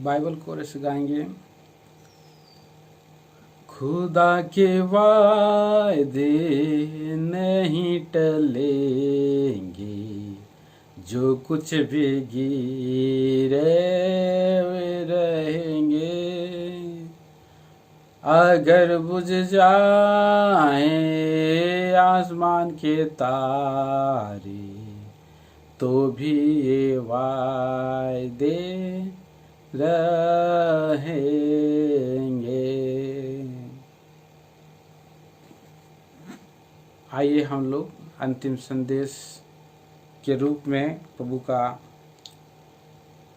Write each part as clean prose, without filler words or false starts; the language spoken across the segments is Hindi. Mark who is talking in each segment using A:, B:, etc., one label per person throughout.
A: बाइबल कोरस गाएंगे। खुदा के वादे नहीं टलेंगे, जो कुछ भी गिरे वे रहेंगे। अगर बुझ जाए आसमान के तारे, तो भी ये वादे रहेंगे। आइए हम लोग अंतिम संदेश के रूप में प्रभु का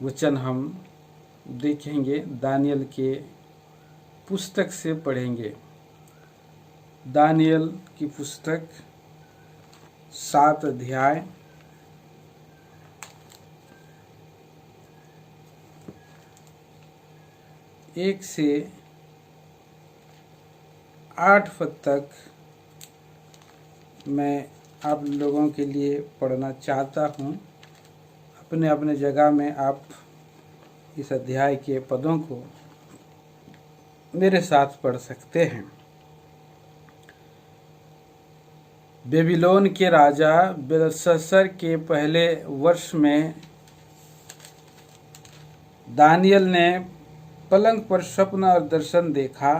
A: वचन हम देखेंगे। दानियल के पुस्तक से पढ़ेंगे। दानियल की पुस्तक 7 अध्याय 1 से 8 पद तक मैं आप लोगों के लिए पढ़ना चाहता हूँ। अपने अपने जगह में आप इस अध्याय के पदों को मेरे साथ पढ़ सकते हैं। बेबीलोन के राजा बेलशस्सर के पहले वर्ष में दानियल ने पलंग पर स्वप्न और दर्शन देखा।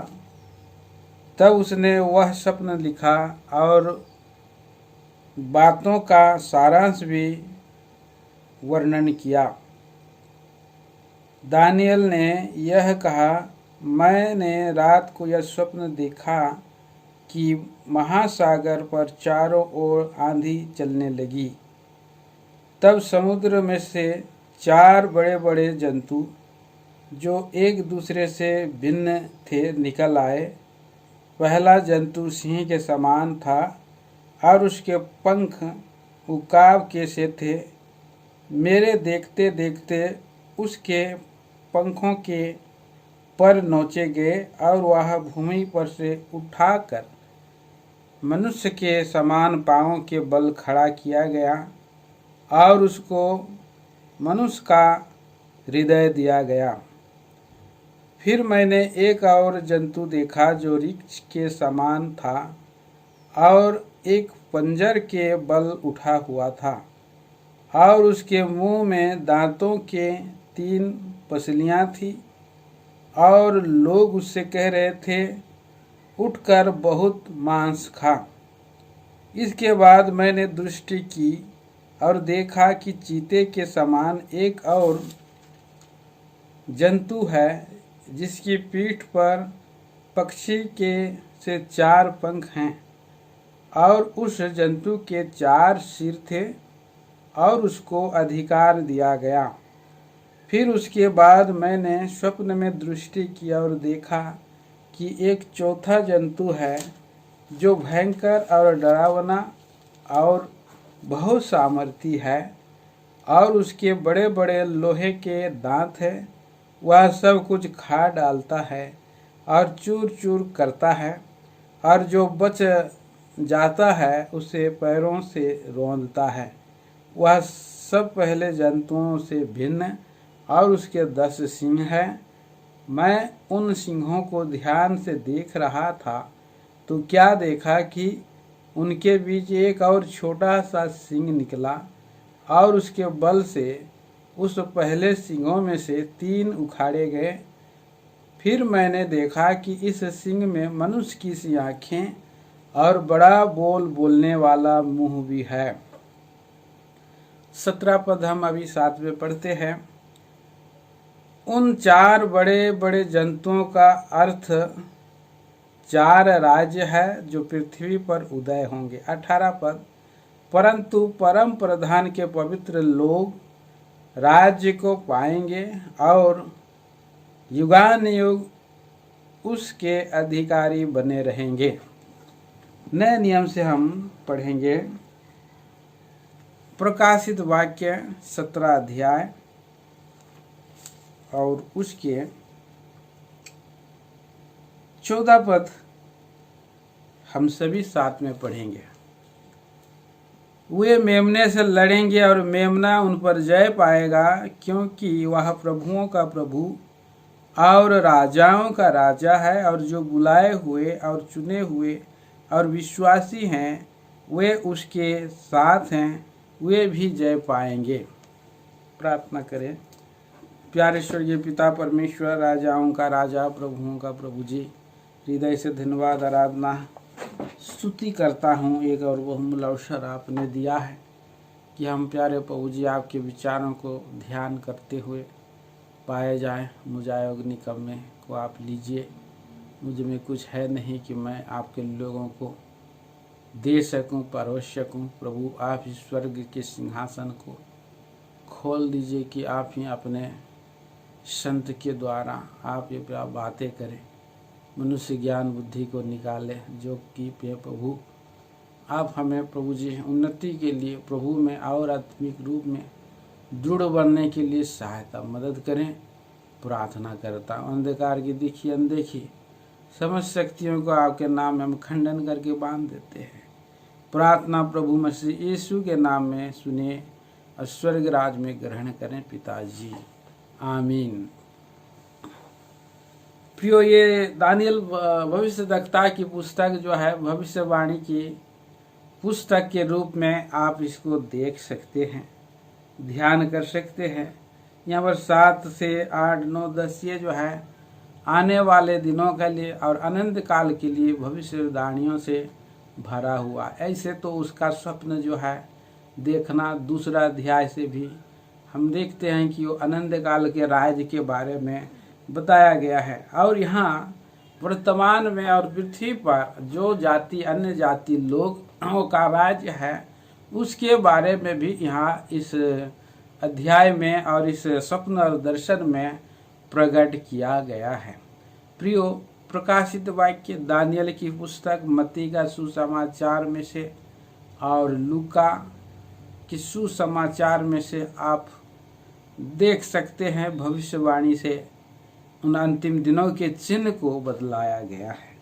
A: तब उसने वह स्वप्न लिखा और बातों का सारांश भी वर्णन किया। दानियल ने यह कहा, मैंने रात को यह स्वप्न देखा कि महासागर पर चारों ओर आंधी चलने लगी। तब समुद्र में से 4 बड़े बड़े जंतु जो एक दूसरे से भिन्न थे निकल आए। पहला जंतु सिंह के समान था और उसके पंख उकाब के से थे। मेरे देखते देखते उसके पंखों के पर नोचे गए और वह भूमि पर से उठाकर मनुष्य के समान पांवों के बल खड़ा किया गया और उसको मनुष्य का हृदय दिया गया। फिर मैंने एक और जंतु देखा जो रीछ के समान था और एक पंजर के बल उठा हुआ था और उसके मुंह में दांतों के 3 पसलियां थी। और लोग उससे कह रहे थे, उठकर बहुत मांस खा। इसके बाद मैंने दृष्टि की और देखा कि चीते के समान एक और जंतु है जिसकी पीठ पर पक्षी के से 4 पंख हैं और उस जंतु के 4 सिर थे और उसको अधिकार दिया गया। फिर उसके बाद मैंने स्वप्न में दृष्टि किया और देखा कि एक चौथा जंतु है जो भयंकर और डरावना और बहुत सामर्थी है और उसके बड़े बड़े लोहे के दांत हैं। वह सब कुछ खा डालता है और चूर चूर करता है और जो बच जाता है उसे पैरों से रौंदता है। वह सब पहले जंतुओं से भिन्न और उसके 10 सिंह हैं। मैं उन सिंहों को ध्यान से देख रहा था तो क्या देखा कि उनके बीच एक और छोटा सा सिंह निकला और उसके बल से उस पहले सिंहों में से 3 उखाड़े गए। फिर मैंने देखा कि इस सिंह में मनुष्य की सी आँखें और बड़ा बोलने वाला मुंह भी है। 17 पद हम अभी साथ में पढ़ते हैं। उन 4 बड़े बड़े जंतुओं का अर्थ 4 राज्य है जो पृथ्वी पर उदय होंगे। 18 पद, परंतु परम प्रधान के पवित्र लोग राज्य को पाएंगे और युगानुयुग उसके अधिकारी बने रहेंगे। नए नियम से हम पढ़ेंगे प्रकाशित वाक्य 17 अध्याय और उसके 14 पद हम सभी साथ में पढ़ेंगे। वे मेमने से लड़ेंगे और मेमना उन पर जय पाएगा, क्योंकि वह प्रभुओं का प्रभु और राजाओं का राजा है, और जो बुलाए हुए और चुने हुए और विश्वासी हैं वे उसके साथ हैं, वे भी जय पाएंगे। प्रार्थना करें। प्यारे स्वर्गीय पिता परमेश्वर, राजाओं का राजा, प्रभुओं का प्रभु जी, हृदय से धन्यवाद आराधना स्तुति करता हूँ। एक और बहुमूल्य अवसर आपने दिया है कि हम प्यारे प्रभु जी आपके विचारों को ध्यान करते हुए पाए जाएं। मुझे अग्निकम में को आप लीजिए। मुझ में कुछ है नहीं कि मैं आपके लोगों को दे सकूं, परोस सकूं। प्रभु आप इस स्वर्ग के सिंहासन को खोल दीजिए कि आप ही अपने संत के द्वारा आप ये बातें करें, मनुष्य ज्ञान बुद्धि को निकाले, जो कि प्रभु आप हमें प्रभु जी उन्नति के लिए प्रभु में और आत्मिक रूप में दृढ़ बनने के लिए सहायता मदद करें। प्रार्थना करता हूँ। अंधकार की दिखी अनदेखी समस्त शक्तियों को आपके नाम में हम खंडन करके बांध देते हैं। प्रार्थना प्रभु मसीह यीशु के नाम में सुने और स्वर्ग राज में ग्रहण करें पिताजी, आमीन। प्रियो, ये दानियल भविष्यद्वक्ता की पुस्तक जो है भविष्यवाणी की पुस्तक के रूप में आप इसको देख सकते हैं, ध्यान कर सकते हैं। यहाँ पर 7 से 8, 9, 10 ये जो है आने वाले दिनों के लिए और अनंत काल के लिए भविष्यवाणियों से भरा हुआ। ऐसे तो उसका स्वप्न जो है देखना, दूसरा अध्याय से भी हम देखते हैं कि वो अनंत काल के राज्य के बारे में बताया गया है। और यहाँ वर्तमान में और पृथ्वी पर जो जाति अन्य जाति लोगों का राज्य है उसके बारे में भी यहाँ इस अध्याय में और इस स्वप्न और दर्शन में प्रकट किया गया है। प्रियो, प्रकाशित वाक्य दानियल की पुस्तक, मत्ती का सुसमाचार में से और लूका की सुसमाचार में से आप देख सकते हैं भविष्यवाणी से उन अंतिम दिनों के चिन्ह को बतलाया गया है।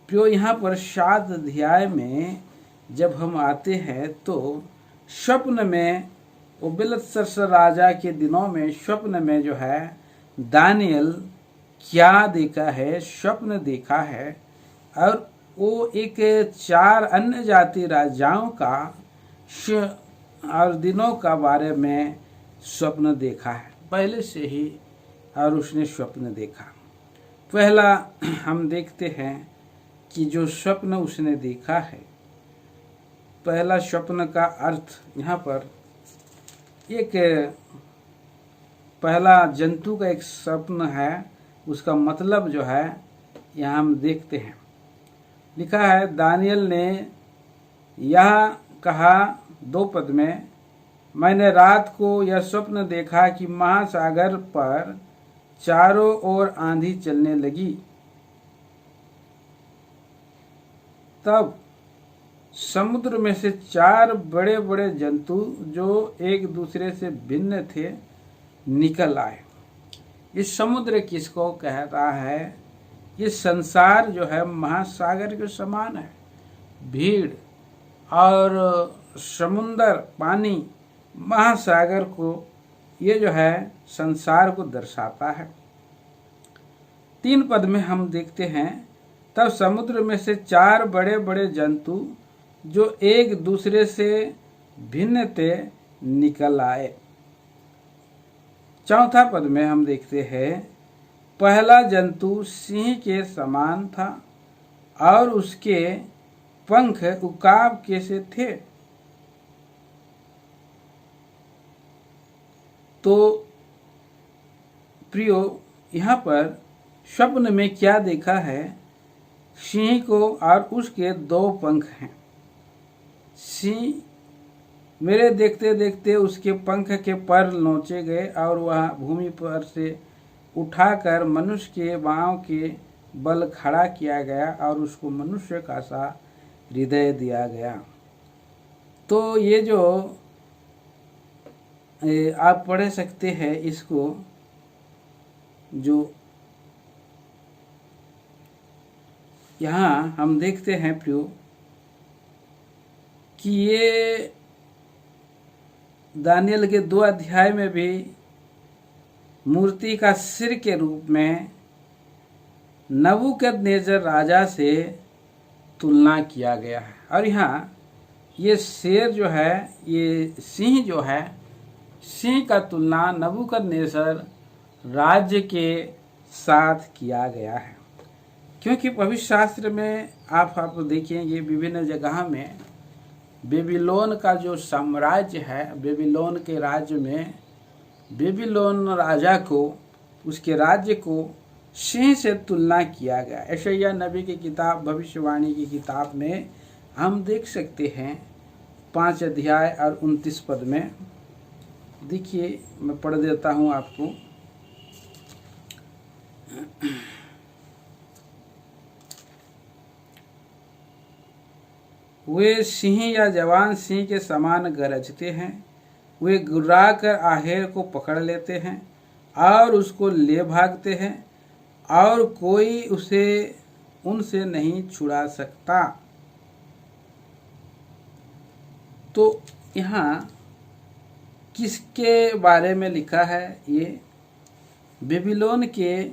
A: प्रियो, यहाँ पर 7 अध्याय में जब हम आते हैं तो स्वप्न में वो बेलतशस्सर राजा के दिनों में स्वप्न में जो है दानियल क्या देखा है, स्वप्न देखा है, और वो एक 4 अन्य जाति राजाओं का और दिनों का बारे में स्वप्न देखा है पहले से ही, और उसने स्वप्न देखा। पहला हम देखते हैं कि जो स्वप्न उसने देखा है, पहला स्वप्न का अर्थ यहाँ पर एक पहला जंतु का एक स्वप्न है, उसका मतलब जो है यहाँ हम देखते हैं। लिखा है, दानियल ने यह कहा 2 पद में, मैंने रात को यह स्वप्न देखा कि महासागर पर चारों ओर आंधी चलने लगी। तब समुद्र में से 4 बड़े बड़े जंतु जो एक दूसरे से भिन्न थे निकल आए। इस समुद्र किसको कहता है? ये संसार जो है महासागर के समान है। भीड़ और समुंदर, पानी, महासागर को ये जो है संसार को दर्शाता है। 3 पद में हम देखते हैं, तब समुद्र में से 4 बड़े बड़े जंतु जो एक दूसरे से भिन्न थे निकल आए। 4 पद में हम देखते हैं, पहला जंतु सिंह के समान था और उसके पंख उकाब के से थे। तो प्रियो, यहाँ पर स्वप्न में क्या देखा है? सिंह को और उसके 2 पंख हैं। सिंह मेरे देखते देखते उसके पंख के पर नोचे गए और वह भूमि पर से उठाकर मनुष्य के पांव के बल खड़ा किया गया और उसको मनुष्य का सा हृदय दिया गया। तो ये जो आप पढ़ सकते हैं इसको, जो यहाँ हम देखते हैं प्रियो कि ये दानियल के 2 अध्याय में भी मूर्ति का सिर के रूप में नबूकदनेस्सर राजा से तुलना किया गया है। और यहाँ ये शेर जो है, ये सिंह जो है, सिंह का तुलना नबूकदनेस्सर राज्य के साथ किया गया है। क्योंकि पवित्र शास्त्र में आप देखेंगे विभिन्न जगह में बेबीलोन का जो साम्राज्य है, बेबीलोन के राज्य में बेबीलोन राजा को, उसके राज्य को सिंह से तुलना किया गया। यशायाह नबी की किताब, भविष्यवाणी की किताब में हम देख सकते हैं 5 अध्याय और 29 पद में। देखिए, मैं पढ़ देता हूँ आपको। वे सिंह या जवान सिंह के समान गरजते हैं, वे गुर्रा कर आहेर को पकड़ लेते हैं और उसको ले भागते हैं, और कोई उसे उनसे नहीं छुड़ा सकता। तो यहाँ किसके बारे में लिखा है? ये बेबीलोन के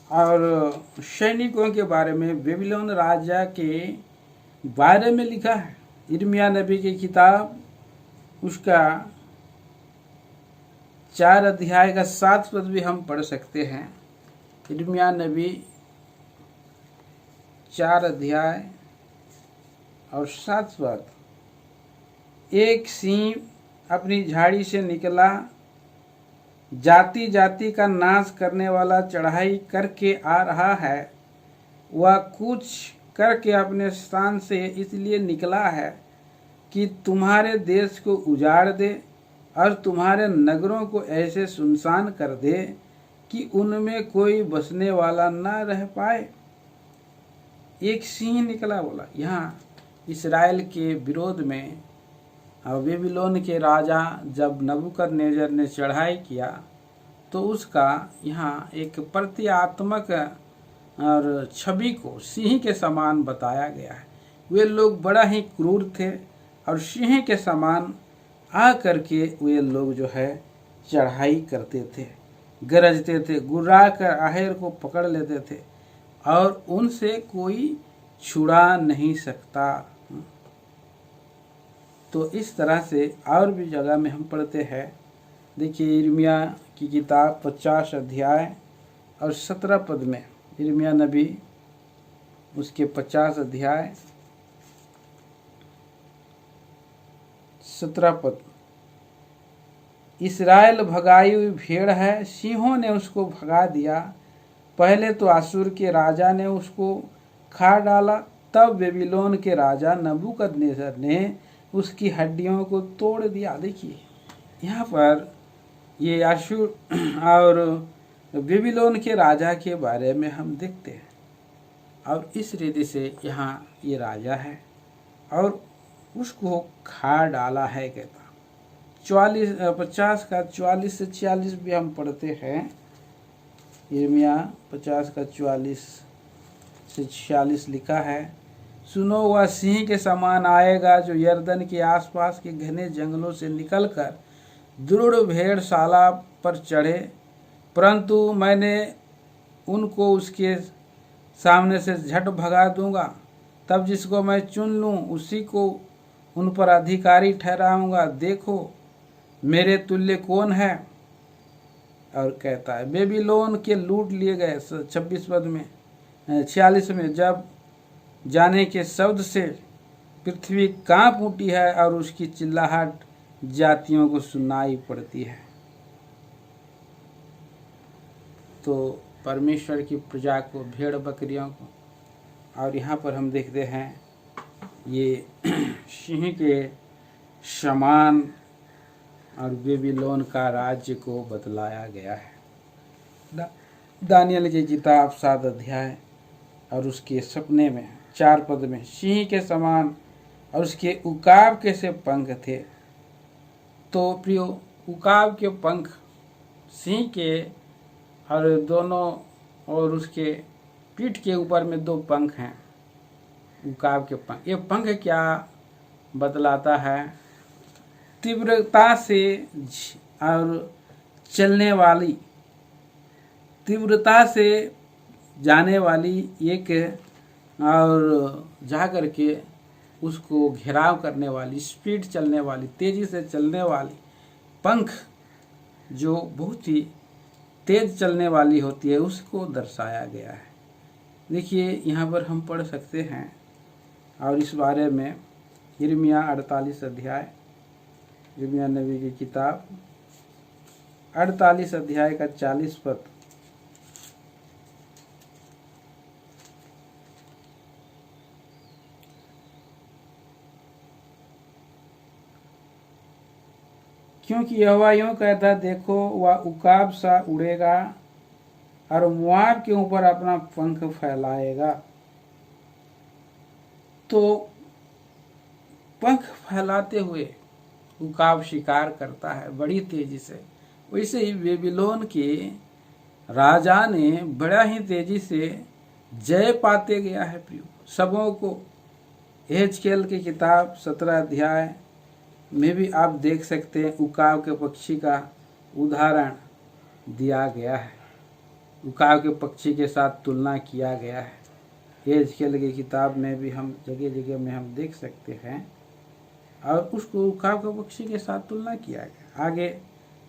A: और सैनिकों के बारे में, बेबीलोन राजा के बारे में लिखा है। यिर्मयाह नबी की किताब, उसका 4 अध्याय का 7 पद भी हम पढ़ सकते हैं। यिर्मयाह नबी 4 अध्याय और 7 पद। एक सिंह अपनी झाड़ी से निकला, जाति जाति का नाश करने वाला चढ़ाई करके आ रहा है। वह कुछ करके अपने स्थान से इसलिए निकला है कि तुम्हारे देश को उजाड़ दे और तुम्हारे नगरों को ऐसे सुनसान कर दे कि उनमें कोई बसने वाला न रह पाए। एक सिंह निकला, बोला। यहाँ इस्राएल के विरोध में और बेबीलोन के राजा जब नबूकदनेस्सर ने चढ़ाई किया तो उसका यहाँ एक प्रतीकात्मक और छवि को सिंह के समान बताया गया है। वे लोग बड़ा ही क्रूर थे और सिंह के समान आ करके वे लोग जो है चढ़ाई करते थे, गरजते थे, गुर्रा कर आहेर को पकड़ लेते थे और उनसे कोई छुड़ा नहीं सकता। तो इस तरह से और भी जगह में हम पढ़ते हैं। देखिए, यिर्मयाह की किताब 50 अध्याय और 17 पद में, यिर्मयाह नबी उसके 50 अध्याय 17 पद। इस्राएल भगाई हुई भेड़ है, सिंहों ने उसको भगा दिया। पहले तो अश्शूर के राजा ने उसको खा डाला, तब बेबीलोन के राजा नबूकदनेस्सर ने उसकी हड्डियों को तोड़ दिया। देखिए, यहाँ पर ये अश्शूर और बेबीलोन के राजा के बारे में हम देखते हैं। और इस रीति से यहाँ ये राजा है और उसको खा डाला है, कहता। 50 का 44 से 46 भी हम पढ़ते हैं। यिर्मयाह 50 का 44 से 46 लिखा है, सुनो, वह सिंह के समान आएगा जो यरदन के आसपास के घने जंगलों से निकलकर दृढ़ भेड़शाला पर चढ़े, परंतु मैंने उनको उसके सामने से झट भगा दूंगा। तब जिसको मैं चुन लूं उसी को उन पर अधिकारी ठहराऊंगा। देखो मेरे तुल्य कौन है? और कहता है, बेबीलोन के लूट लिए गए 26 पद में 46 में, जब जाने के शब्द से पृथ्वी कांप उठी है और उसकी चिल्लाहट जातियों को सुनाई पड़ती है। तो परमेश्वर की प्रजा को, भेड़ बकरियों को, और यहाँ पर हम देखते हैं ये सिंह के समान और बेबीलोन का राज्य को बतलाया गया है। दानियल की किताब 7 अध्याय और उसके सपने में 4 पद में, सिंह के समान और उसके उकाब के से पंख थे। तो प्रियो, उकाब के पंख सिंह के और दोनों, और उसके पीठ के ऊपर में 2 पंख हैं, उकाब के पंख। ये पंख क्या बतलाता है? तीव्रता से और चलने वाली, तीव्रता से जाने वाली एक, और जा कर के उसको घेराव करने वाली, स्पीड चलने वाली, तेजी से चलने वाली, पंख जो बहुत ही तेज चलने वाली होती है, उसको दर्शाया गया है। देखिए यहाँ पर हम पढ़ सकते हैं और इस बारे में यिर्मयाह 48 अध्याय, यिर्मयाह नबी की किताब 48 अध्याय का 40 पद। क्योंकि यहोवा यूं कहता, देखो वह उकाब सा उड़ेगा और मोआब के ऊपर अपना पंख फैलाएगा। तो पंख फैलाते हुए उकाब शिकार करता है बड़ी तेजी से। वैसे ही बेबीलोन के राजा ने बड़ा ही तेजी से जय पाते गया है प्रियो सबों को। एहजकेल की किताब 17 अध्याय में भी आप देख सकते हैं, उकाब के पक्षी का उदाहरण दिया गया है, उकाब के पक्षी के साथ तुलना किया गया है। एहजकेल की किताब में भी हम जगह जगह में हम देख सकते हैं, और उसको उकाब के पक्षी के साथ तुलना किया गया। आगे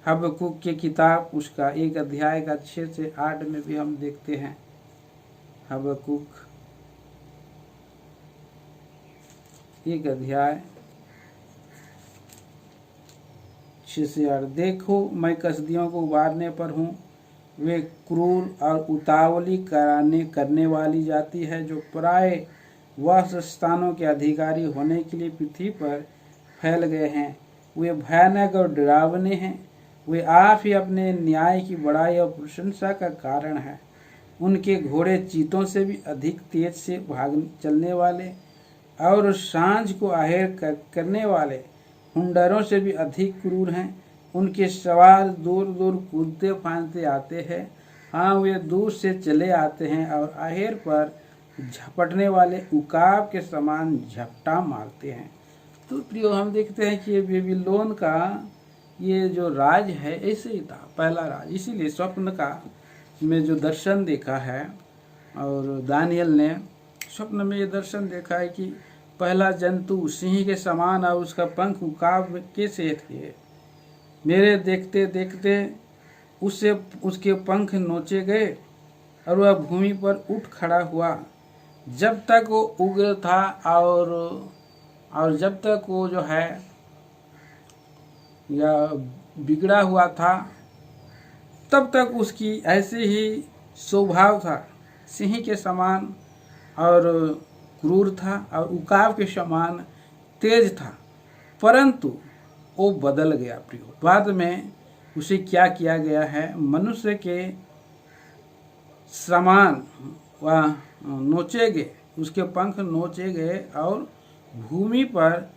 A: हबक्कूक की किताब उसका 1 अध्याय का 6 से 8 में भी हम देखते हैं। हबक्कूक 1 अध्याय 6 से 8। देखो मैं कसदियों को उबारने पर हूँ, वे क्रूर और उतावली करने वाली जाति है, जो पराए वास स्थानों के अधिकारी होने के लिए पृथ्वी पर फैल गए हैं। वे भयानक और डरावने हैं, वे आप ही अपने न्याय की बड़ाई और प्रशंसा का कारण है। उनके घोड़े चीतों से भी अधिक तेज से भाग चलने वाले और सांझ को आहेर करने वाले हुंडरों से भी अधिक क्रूर हैं। उनके सवार दूर दूर कूदते फांदते आते हैं, हाँ वे दूर से चले आते हैं और आहेर पर झपटने वाले उकाब के समान झपटा मारते हैं। तो प्रियो हम देखते हैं कि ये बेबीलोन का ये जो राज है ऐसे ही था, पहला राज। इसीलिए स्वप्न का में जो दर्शन देखा है, और दानियल ने स्वप्न में ये दर्शन देखा है कि पहला जंतु सिंह के समान और उसका पंख उकाब के से थे। मेरे देखते देखते उसके पंख नोचे गए और वह भूमि पर उठ खड़ा हुआ। जब तक वो उग्र था और जब तक वो जो है या बिगड़ा हुआ था, तब तक उसकी ऐसे ही स्वभाव था, सिंह के समान और क्रूर था और उकाब के समान तेज था। परंतु वो बदल गया प्रियो। बाद में उसे क्या किया गया है, मनुष्य के समान वह नोचे गए, उसके पंख नोचे गए और भूमि पर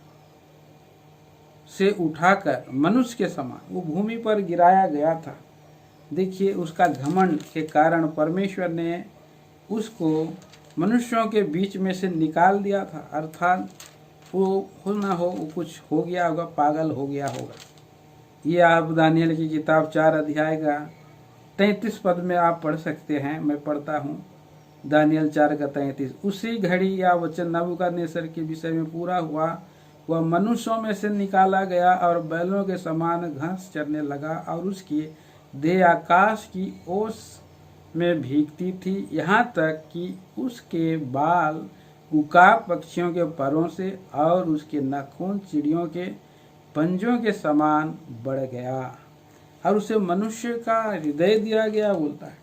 A: से उठाकर मनुष्य के समान वो भूमि पर गिराया गया था। देखिए उसका घमंड के कारण परमेश्वर ने उसको मनुष्यों के बीच में से निकाल दिया था। अर्थात वो हो ना हो वो कुछ हो गया होगा, पागल हो गया होगा। ये आप दानियल की किताब 4 अध्याय का 33 पद में आप पढ़ सकते हैं। मैं पढ़ता हूँ दानियल 4 का 33। उसी घड़ी या वचन नबूकदनेस्सर के विषय में पूरा हुआ, वह मनुष्यों में से निकाला गया और बैलों के समान घास चरने लगा, और उसकी देह आकाश की ओस में भीगती थी, यहाँ तक कि उसके बाल उकाब पक्षियों के परों से और उसके नाखून चिड़ियों के पंजों के समान बढ़ गया। और उसे मनुष्य का हृदय दिया गया, बोलता है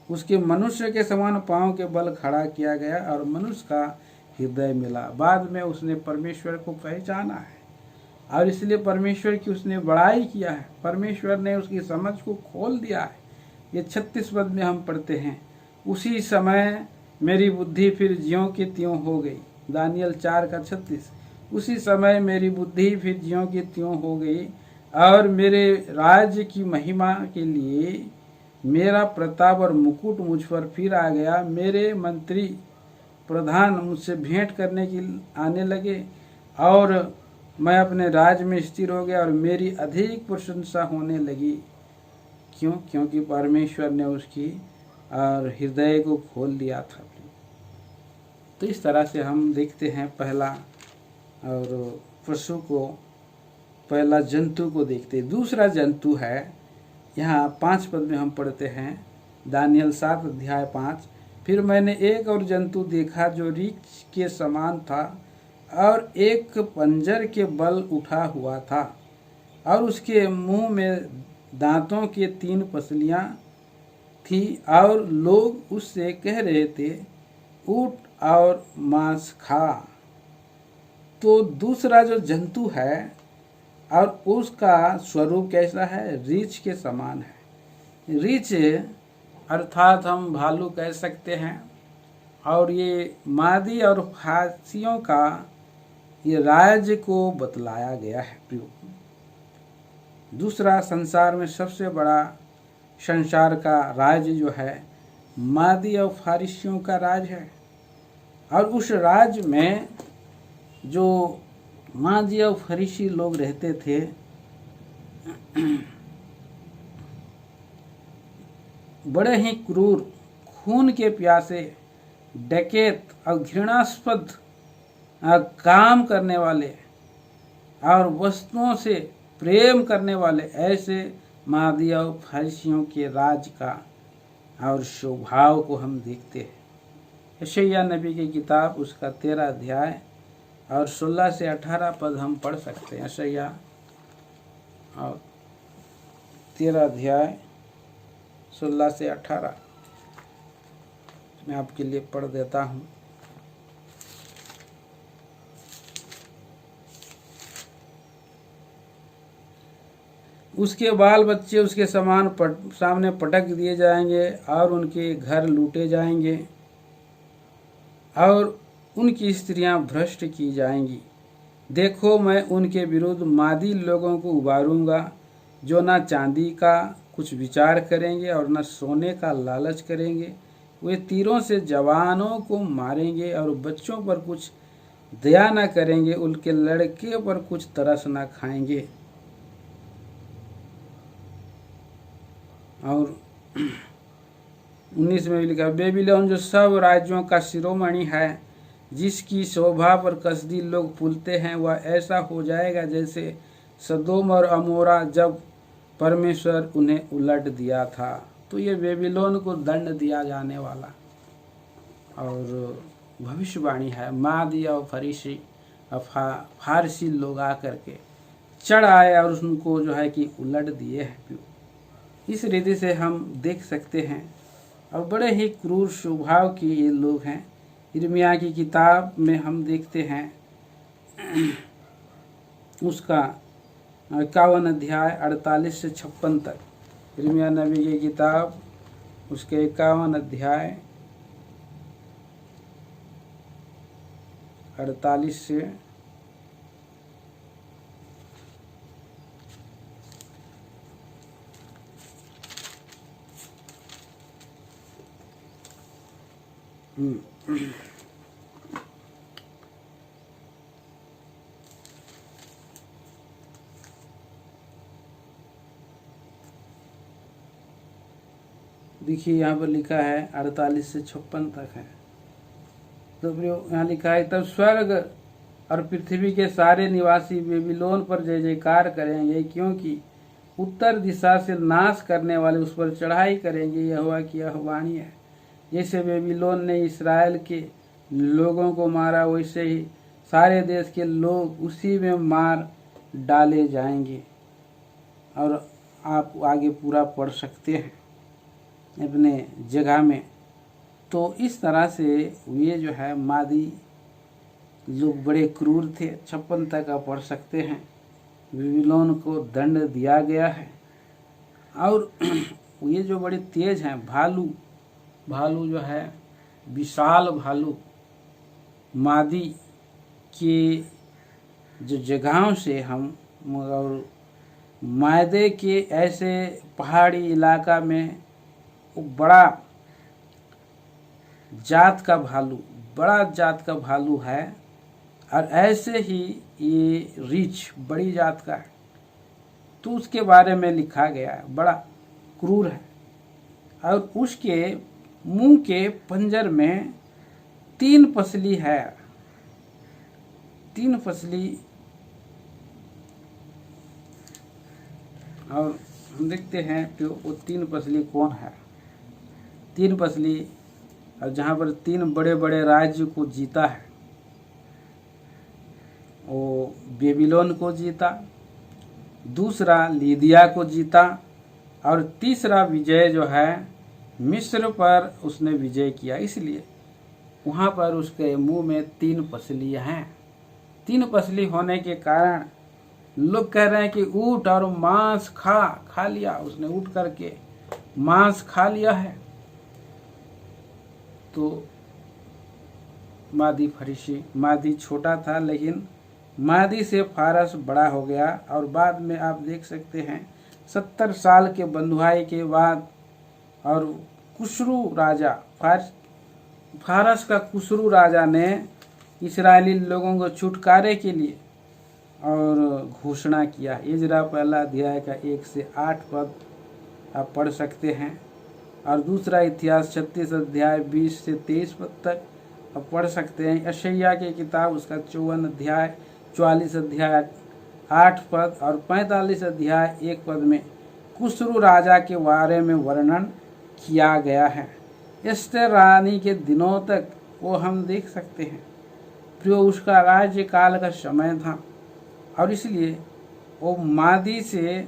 A: उसके मनुष्य के समान पांव के बल खड़ा किया गया और मनुष्य का हृदय मिला। बाद में उसने परमेश्वर को पहचाना है और इसलिए परमेश्वर की उसने बड़ाई किया है। परमेश्वर ने उसकी समझ को खोल दिया है। ये 36 पद में हम पढ़ते हैं, उसी समय मेरी बुद्धि फिर ज्यों की त्यों हो गई। दानियल 4 का 36। उसी समय मेरी बुद्धि फिर ज्यों की त्यों हो गई और मेरे राज्य की महिमा के लिए मेरा प्रताप और मुकुट मुझ पर फिर आ गया। मेरे मंत्री प्रधान मुझसे भेंट करने के आने लगे और मैं अपने राज्य में स्थिर हो गया और मेरी अधिक प्रशंसा होने लगी। क्यों? क्योंकि परमेश्वर ने उसकी और हृदय को खोल दिया था। तो इस तरह से हम देखते हैं पहला और पशु को, पहला जंतु को देखते। दूसरा जंतु है, यहाँ 5 पद में हम पढ़ते हैं, दानियल 7 अध्याय 5। फिर मैंने एक और जंतु देखा जो रीछ के समान था और एक पंजर के बल उठा हुआ था और उसके मुंह में दांतों के 3 पसलियां थी और लोग उससे कह रहे थे, उठ और मांस खा। तो दूसरा जो जंतु है और उसका स्वरूप कैसा है? रीछ के समान है। रीछ अर्थात हम भालू कह सकते हैं, और ये मादी और फारसियों का ये राज्य को बतलाया गया है। दूसरा, संसार में सबसे बड़ा संसार का राज्य जो है मादी और फारसियों का राज है, और उस राज्य में जो मादी और फरीसी लोग रहते थे, बड़े ही क्रूर, खून के प्यासे, डकैत और घृणास्पद काम करने वाले और वस्तुओं से प्रेम करने वाले, ऐसे मादी और फरीसियों के राज का और स्वभाव को हम देखते हैं। यशायाह नबी की किताब उसका 13 अध्याय और 16 से 18 पद हम पढ़ सकते हैं। यशायाह और 13 अध्याय 16 से 18 मैं आपके लिए पढ़ देता हूँ। उसके बाल बच्चे उसके सामने पटक दिए जाएंगे और उनके घर लूटे जाएंगे और उनकी स्त्रियां भ्रष्ट की जाएंगी। देखो, मैं उनके विरुद्ध मादी लोगों को उबारूंगा जो न चांदी का कुछ विचार करेंगे और न सोने का लालच करेंगे। वे तीरों से जवानों को मारेंगे और बच्चों पर कुछ दया न करेंगे, उनके लड़के पर कुछ तरस न खाएंगे। और 19 में भी लिखा, बेबीलोन जो सब राज्यों का शिरोमणि है, जिसकी शोभा पर कसदी लोग फूलते हैं, वह ऐसा हो जाएगा जैसे सदोम और अमोरा जब परमेश्वर उन्हें उलट दिया था। तो ये बेबीलोन को दंड दिया जाने वाला और भविष्यवाणी है। मादी और फरीसी फारसी लोग आकर के चढ़ आए और उनको जो है कि उलट दिए हैं। इस रीति से हम देख सकते हैं, और बड़े ही क्रूर स्वभाव के ये लोग हैं। यिर्मयाह की किताब में हम देखते हैं उसका 51 अध्याय 48 से 56 तक। यिर्मयाह नबी की किताब उसके 51 अध्याय 48 से 56। देखिए यहाँ पर लिखा है 48 से 56 तक है। तो यहाँ लिखा है, तब स्वर्ग और पृथ्वी के सारे निवासी बेबीलोन पर जय जयकार करेंगे, क्योंकि उत्तर दिशा से नाश करने वाले उस पर चढ़ाई करेंगे। यहोवा की यह वाणी है, जैसे बेबीलोन ने इसराइल के लोगों को मारा, वैसे ही सारे देश के लोग उसी में मार डाले जाएंगे। और आप आगे पूरा पढ़ सकते हैं अपने जगह में। तो इस तरह से ये जो है मादी लोग बड़े क्रूर थे। 56 तक आप पढ़ सकते हैं। बेबीलोन को दंड दिया गया है। और ये जो बड़े तेज हैं, भालू जो है विशाल भालू, मादी के जो जगहों से हम और मायदे के ऐसे पहाड़ी इलाका में बड़ा जात का भालू है। और ऐसे ही ये रीछ बड़ी जात का है। तो उसके बारे में लिखा गया है, बड़ा क्रूर है और उसके मुंह के पंजर में 3 पसली है। 3 पसली। और हम देखते हैं कि वो 3 पसली कौन है। 3 पसली और जहाँ पर 3 बड़े बड़े राज्य को जीता है, वो बेबीलोन को जीता, दूसरा लीदिया को जीता और तीसरा विजय जो है मिस्र पर उसने विजय किया। इसलिए वहाँ पर उसके मुंह में 3 पसलियाँ हैं। 3 पसली होने के कारण लोग कह रहे हैं कि ऊँट और मांस खा लिया उसने, उठ करके मांस खा लिया है। तो मादी छोटा था, लेकिन मादी से फारस बड़ा हो गया। और बाद में आप देख सकते हैं 70 साल के बंधुआई के बाद और कुशरू राजा फारस का कुशरू राजा ने इस्राएली लोगों को छुटकारे के लिए और घोषणा किया। इजरा पहला अध्याय का 1 से 8 पद आप पढ़ सकते हैं और दूसरा इतिहास 36 अध्याय 20 से 23 पद तक आप पढ़ सकते हैं। यशायाह की किताब उसका 54 अध्याय 44 अध्याय 8 पद और 45 अध्याय 1 पद में कुशरू राजा के बारे में वर्णन किया गया है। एस्तेर रानी के दिनों तक वो हम देख सकते हैं, जो उसका राज्य काल का समय था और इसलिए वो मादी से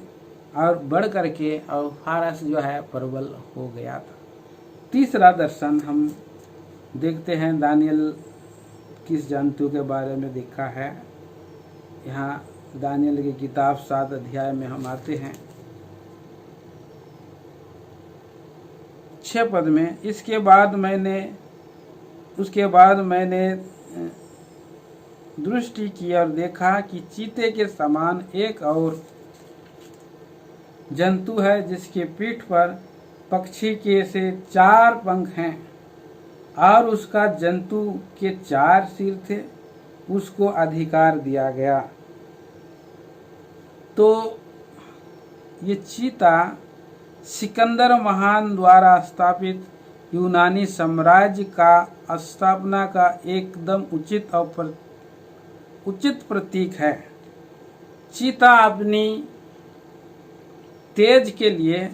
A: और बढ़ करके और फारस जो है प्रबल हो गया था। तीसरा दर्शन हम देखते हैं, दानियल किस जंतु के बारे में देखा है। यहाँ दानियल की किताब 7 अध्याय में हम आते हैं 6 पद में। उसके बाद मैंने दृष्टि की और देखा कि चीते के समान एक और जंतु है, जिसके पीठ पर पक्षी के से 4 पंख हैं और उसका जंतु के 4 सिर थे। उसको अधिकार दिया गया। तो ये चीता सिकंदर महान द्वारा स्थापित यूनानी साम्राज्य का स्थापना का एकदम उचित प्रतीक है। चीता अपनी तेज के लिए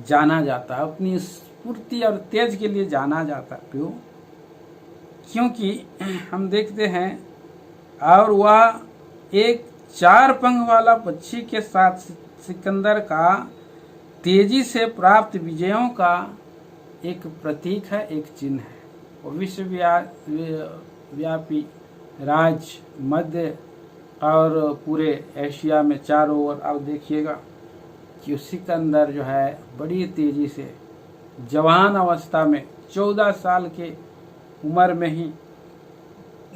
A: जाना जाता है, अपनी स्फूर्ति और तेज के लिए जाना जाता है। क्यों? क्योंकि हम देखते हैं और वह एक 4 पंख वाला पक्षी के साथ सिकंदर का तेजी से प्राप्त विजयों का एक प्रतीक है, एक चिन्ह है। और विश्वव्यापी राज्य मध्य और पूरे एशिया में चारों ओर आप देखिएगा कि सिकंदर जो है बड़ी तेजी से जवान अवस्था में 14 साल के उम्र में ही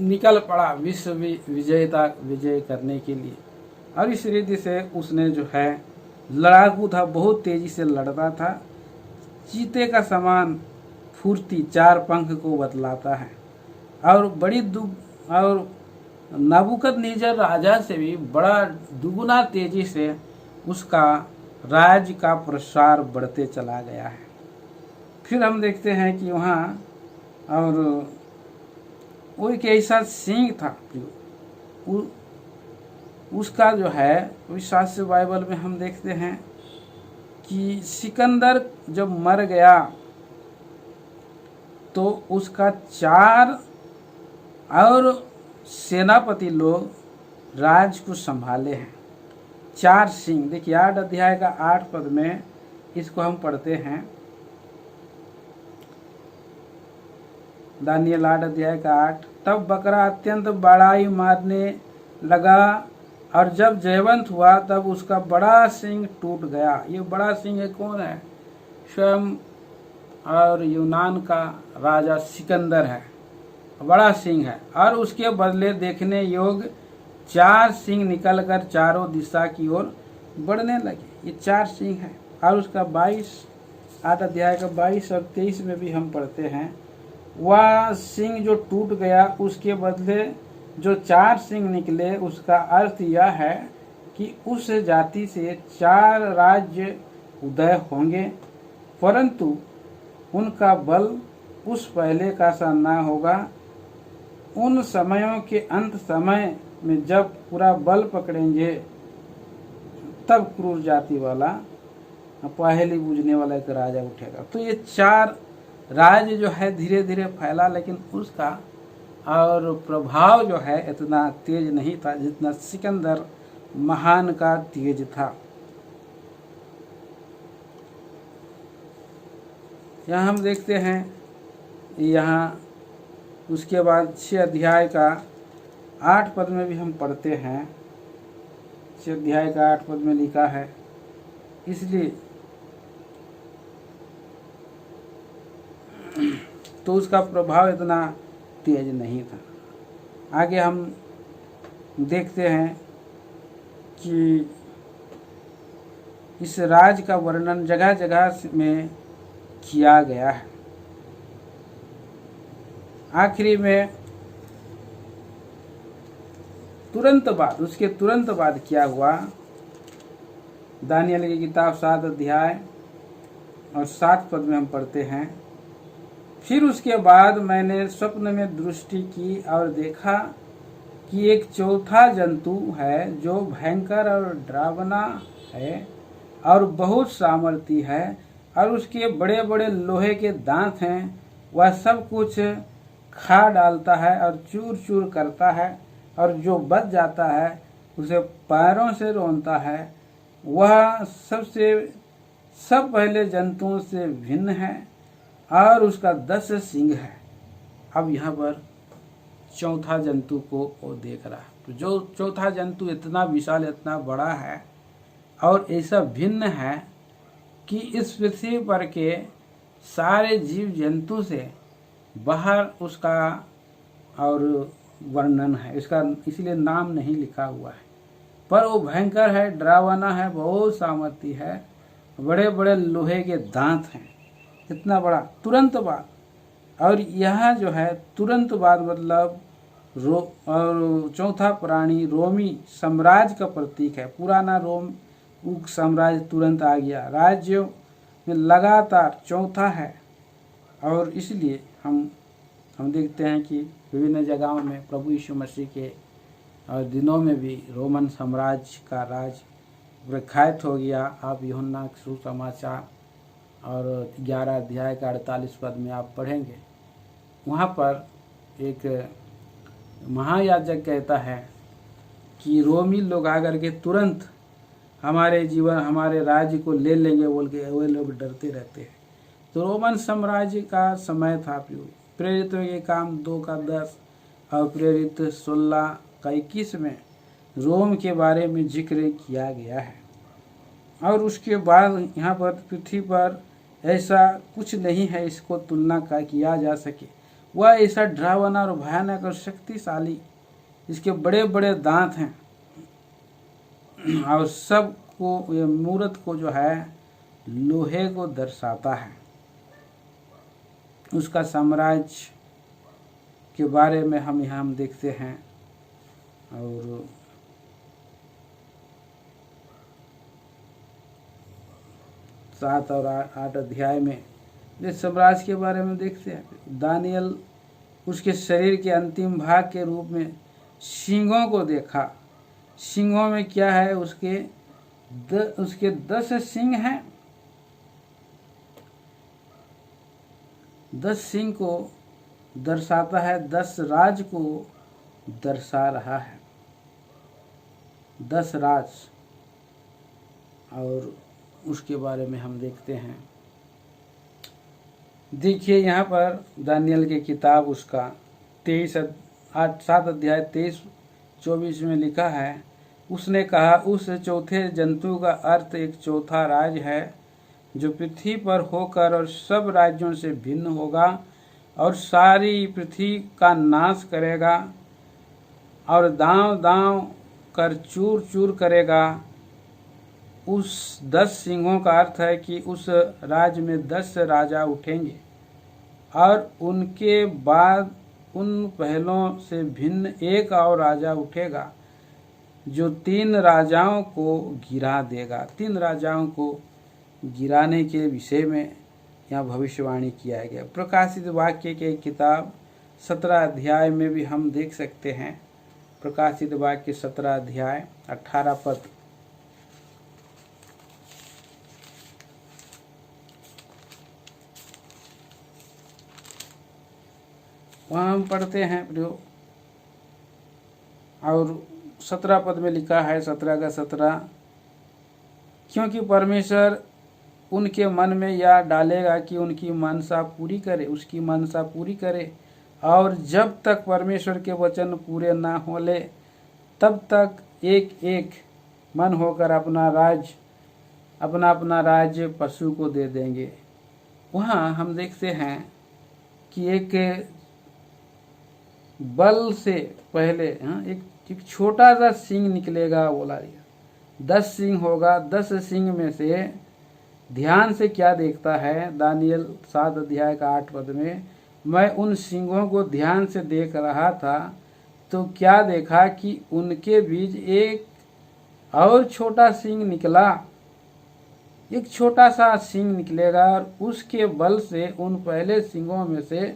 A: निकल पड़ा विश्व विजय करने के लिए। और इस रीति से उसने जो है लड़ाकू था, बहुत तेजी से लड़ता था। चीते का समान फुर्ती 4 पंख को बतलाता है और और नबूकदनेस्सर राजा से भी बड़ा दुगुना तेजी से उसका राज्य का प्रसार बढ़ते चला गया है। फिर हम देखते हैं कि वहाँ और वो एक ऐसा सिंह था, उसका जो है शास्त्र बाइबल में हम देखते हैं कि सिकंदर जब मर गया तो उसका 4 और सेनापति लोग राज को संभाले हैं। 4 सिंह, देखिए 8 अध्याय का 8 पद में इसको हम पढ़ते हैं। दानियल 8 अध्याय का 8। तब बकरा अत्यंत बड़ाई मारने लगा और जब जयवंत हुआ तब उसका बड़ा सिंह टूट गया। ये बड़ा सिंह कौन है? स्वयं और यूनान का राजा सिकंदर है, बड़ा सिंह है। और उसके बदले देखने योग्य 4 सिंह निकलकर चारों दिशा की ओर बढ़ने लगे। ये 4 सिंह है। और उसका 8 अध्याय का 22 और 23 में भी हम पढ़ते हैं, वह सिंह जो टूट गया उसके बदले जो 4 सिंह निकले, उसका अर्थ यह है कि उस जाति से 4 राज्य उदय होंगे, परंतु उनका बल उस पहले का सा न होगा। उन समयों के अंत समय में जब पूरा बल पकड़ेंगे, तब क्रूर जाति वाला पहली बूझने वाला एक राजा उठेगा। तो ये 4 राज्य जो है धीरे धीरे फैला, लेकिन उसका और प्रभाव जो है इतना तेज नहीं था जितना सिकंदर महान का तेज था। यहाँ हम देखते हैं, यहाँ उसके बाद 6 अध्याय का 8 पद में भी हम पढ़ते हैं। 6 अध्याय का 8 पद में लिखा है, इसलिए तो उसका प्रभाव इतना तेज नहीं था। आगे हम देखते हैं कि इस राज का वर्णन जगह जगह में किया गया है। आखिरी में उसके तुरंत बाद क्या हुआ, दानियल की किताब 7 अध्याय और 7 पद में हम पढ़ते हैं, फिर उसके बाद मैंने स्वप्न में दृष्टि की और देखा कि एक चौथा जंतु है जो भयंकर और डरावना है और बहुत सामर्थी है, और उसके बड़े बड़े लोहे के दांत हैं। वह सब कुछ खा डालता है और चूर चूर करता है, और जो बच जाता है उसे पैरों से रोनता है। वह सब पहले जंतुओं से भिन्न है और उसका 10 सींग है। अब यहाँ पर चौथा जंतु को वो देख रहा है, तो जो चौथा जंतु इतना विशाल, इतना बड़ा है और ऐसा भिन्न है कि इस पृथ्वी पर के सारे जीव जंतु से बाहर उसका और वर्णन है, इसका इसलिए नाम नहीं लिखा हुआ है। पर वो भयंकर है, डरावना है, बहुत सामर्थी है, बड़े बड़े लोहे के दांत हैं, इतना बड़ा। तुरंत बाद, और यहाँ जो है तुरंत बाद मतलब और चौथा प्राणी रोमी साम्राज्य का प्रतीक है। पुराना रोम साम्राज्य तुरंत आ गया, राज्यों में लगातार चौथा है। और इसलिए हम देखते हैं कि विभिन्न जगहों में प्रभु यीशु मसीह के और दिनों में भी रोमन साम्राज्य का राज प्रख्यात हो गया। आप यूहन्ना सुसमाचार और 11 अध्याय का 48 पद में आप पढ़ेंगे, वहाँ पर एक महायाजक कहता है कि रोमी लोग आकर के तुरंत हमारे जीवन, हमारे राज्य को ले लेंगे बोल के वे लोग डरते रहते हैं। तो रोमन साम्राज्य का समय था। प्रेरितों के काम 2 का 10 और प्रेरित 16 का 21 में रोम के बारे में जिक्र किया गया है। और उसके बाद यहाँ पर पृथ्वी पर ऐसा कुछ नहीं है इसको तुलना का किया जा सके। वह ऐसा डरावना और भयानक और शक्तिशाली, इसके बड़े बड़े दांत हैं, और सब को ये मूर्त को जो है लोहे को दर्शाता है। उसका साम्राज्य के बारे में हम देखते हैं। और सात और 8 अध्याय में जिस साम्राज्य के बारे में देखते हैं, दानियल उसके शरीर के अंतिम भाग के रूप में सींगों को देखा। सींगों में क्या है, उसके 10 सींग हैं। 10 सींग को दर्शाता है, 10 राज को दर्शा रहा है, 10 राज। और उसके बारे में हम देखते हैं। देखिए यहाँ पर दानियल की किताब उसका 7 अध्याय 23-24 में लिखा है, उसने कहा, उस चौथे जंतु का अर्थ एक चौथा राज है जो पृथ्वी पर होकर और सब राज्यों से भिन्न होगा और सारी पृथ्वी का नाश करेगा और दांव दांव कर चूर चूर करेगा। उस 10 सिंहों का अर्थ है कि उस राज्य में 10 राजा उठेंगे और उनके बाद उन पहलों से भिन्न एक और राजा उठेगा जो 3 राजाओं को गिरा देगा। 3 राजाओं को गिराने के विषय में यहाँ भविष्यवाणी किया गया। प्रकाशित वाक्य के किताब 17 अध्याय में भी हम देख सकते हैं। प्रकाशित वाक्य 17 अध्याय 18 पद। वहाँ हम पढ़ते हैं प्रियो, और 17 पद में लिखा है, 17 का 17, क्योंकि परमेश्वर उनके मन में यह डालेगा कि उनकी मनसा पूरी करे, उसकी मनसा पूरी करे, और जब तक परमेश्वर के वचन पूरे ना हो ले तब तक एक एक मन होकर अपना अपना राज्य पशु को दे देंगे। वहाँ हम देखते हैं कि एक बल से पहले एक छोटा सा सींग निकलेगा, बोला गया 10 सींग होगा। 10 सींग में से ध्यान से क्या देखता है, दानियल 7 अध्याय का 8 पद में, मैं उन सींगों को ध्यान से देख रहा था तो क्या देखा कि उनके बीच एक और छोटा सींग निकला। एक छोटा सा सींग निकलेगा और उसके बल से उन पहले सींगों में से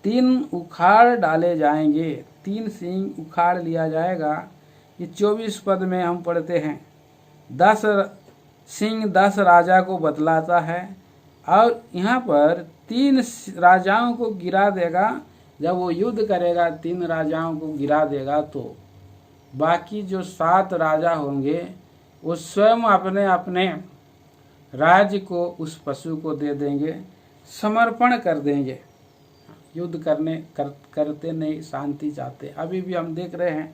A: 3 उखाड़ डाले जाएंगे। 3 सींग उखाड़ लिया जाएगा। ये 24 पद में हम पढ़ते हैं। 10 सींग 10 राजा को बतलाता है, और यहाँ पर 3 राजाओं को गिरा देगा। जब वो युद्ध करेगा 3 राजाओं को गिरा देगा तो बाकी जो 7 राजा होंगे वो स्वयं अपने अपने राज्य को उस पशु को दे देंगे, समर्पण कर देंगे। युद्ध करते नहीं, शांति चाहते। अभी भी हम देख रहे हैं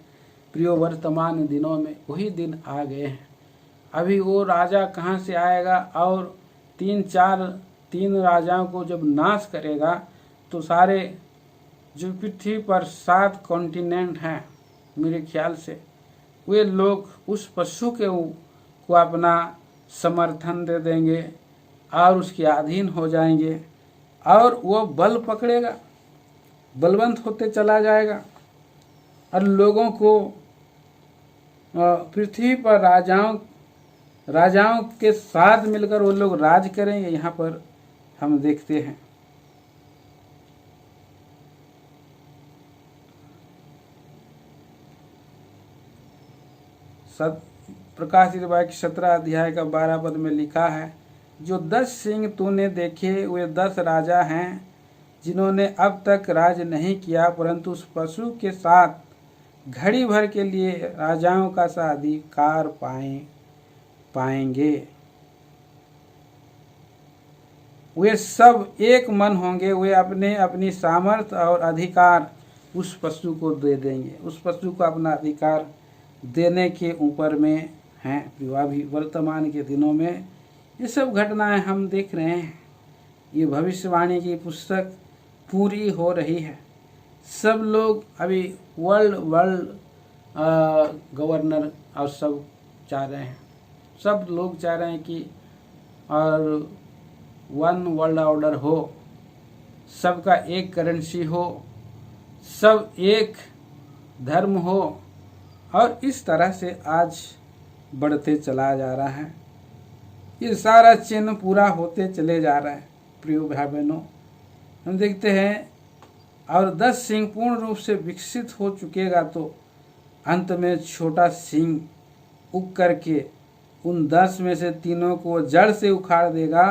A: प्रियो, वर्तमान दिनों में वही दिन आ गए हैं। अभी वो राजा कहाँ से आएगा, और 3 राजाओं को जब नाश करेगा तो सारे जो पृथ्वी पर 7 कॉन्टिनेंट हैं, मेरे ख्याल से वे लोग उस पशु को अपना समर्थन दे देंगे और उसके अधीन हो जाएंगे, और वो बल पकड़ेगा, बलवंत होते चला जाएगा, और लोगों को पृथ्वी पर राजाओं के साथ मिलकर वो लोग राज करेंगे। यहाँ पर हम देखते हैं। प्रकाशित वाक्य 17 अध्याय का 12 पद में लिखा है, जो 10 सिंह तूने देखे वे 10 राजा हैं जिन्होंने अब तक राज नहीं किया, परंतु उस पशु के साथ घड़ी भर के लिए राजाओं का सा अधिकार पाएंगे। वे सब एक मन होंगे, वे अपने अपनी सामर्थ्य और अधिकार उस पशु को दे देंगे। उस पशु को अपना अधिकार देने के ऊपर में हैं। अभी वर्तमान के दिनों में ये सब घटनाएं हम देख रहे हैं। ये भविष्यवाणी की पुस्तक पूरी हो रही है। सब लोग अभी वर्ल्ड गवर्नर और सब चाह रहे हैं, सब लोग चाह रहे हैं कि और 1 वर्ल्ड ऑर्डर हो, सबका एक करेंसी हो, सब एक धर्म हो, और इस तरह से आज बढ़ते चला जा रहा है। ये सारा चिन्ह पूरा होते चले जा रहा है। प्रिय भाई बहनों, हम देखते हैं और 10 सिंह पूर्ण रूप से विकसित हो चुकेगा तो अंत में छोटा सिंह उग करके उन 10 में से 3 को जड़ से उखाड़ देगा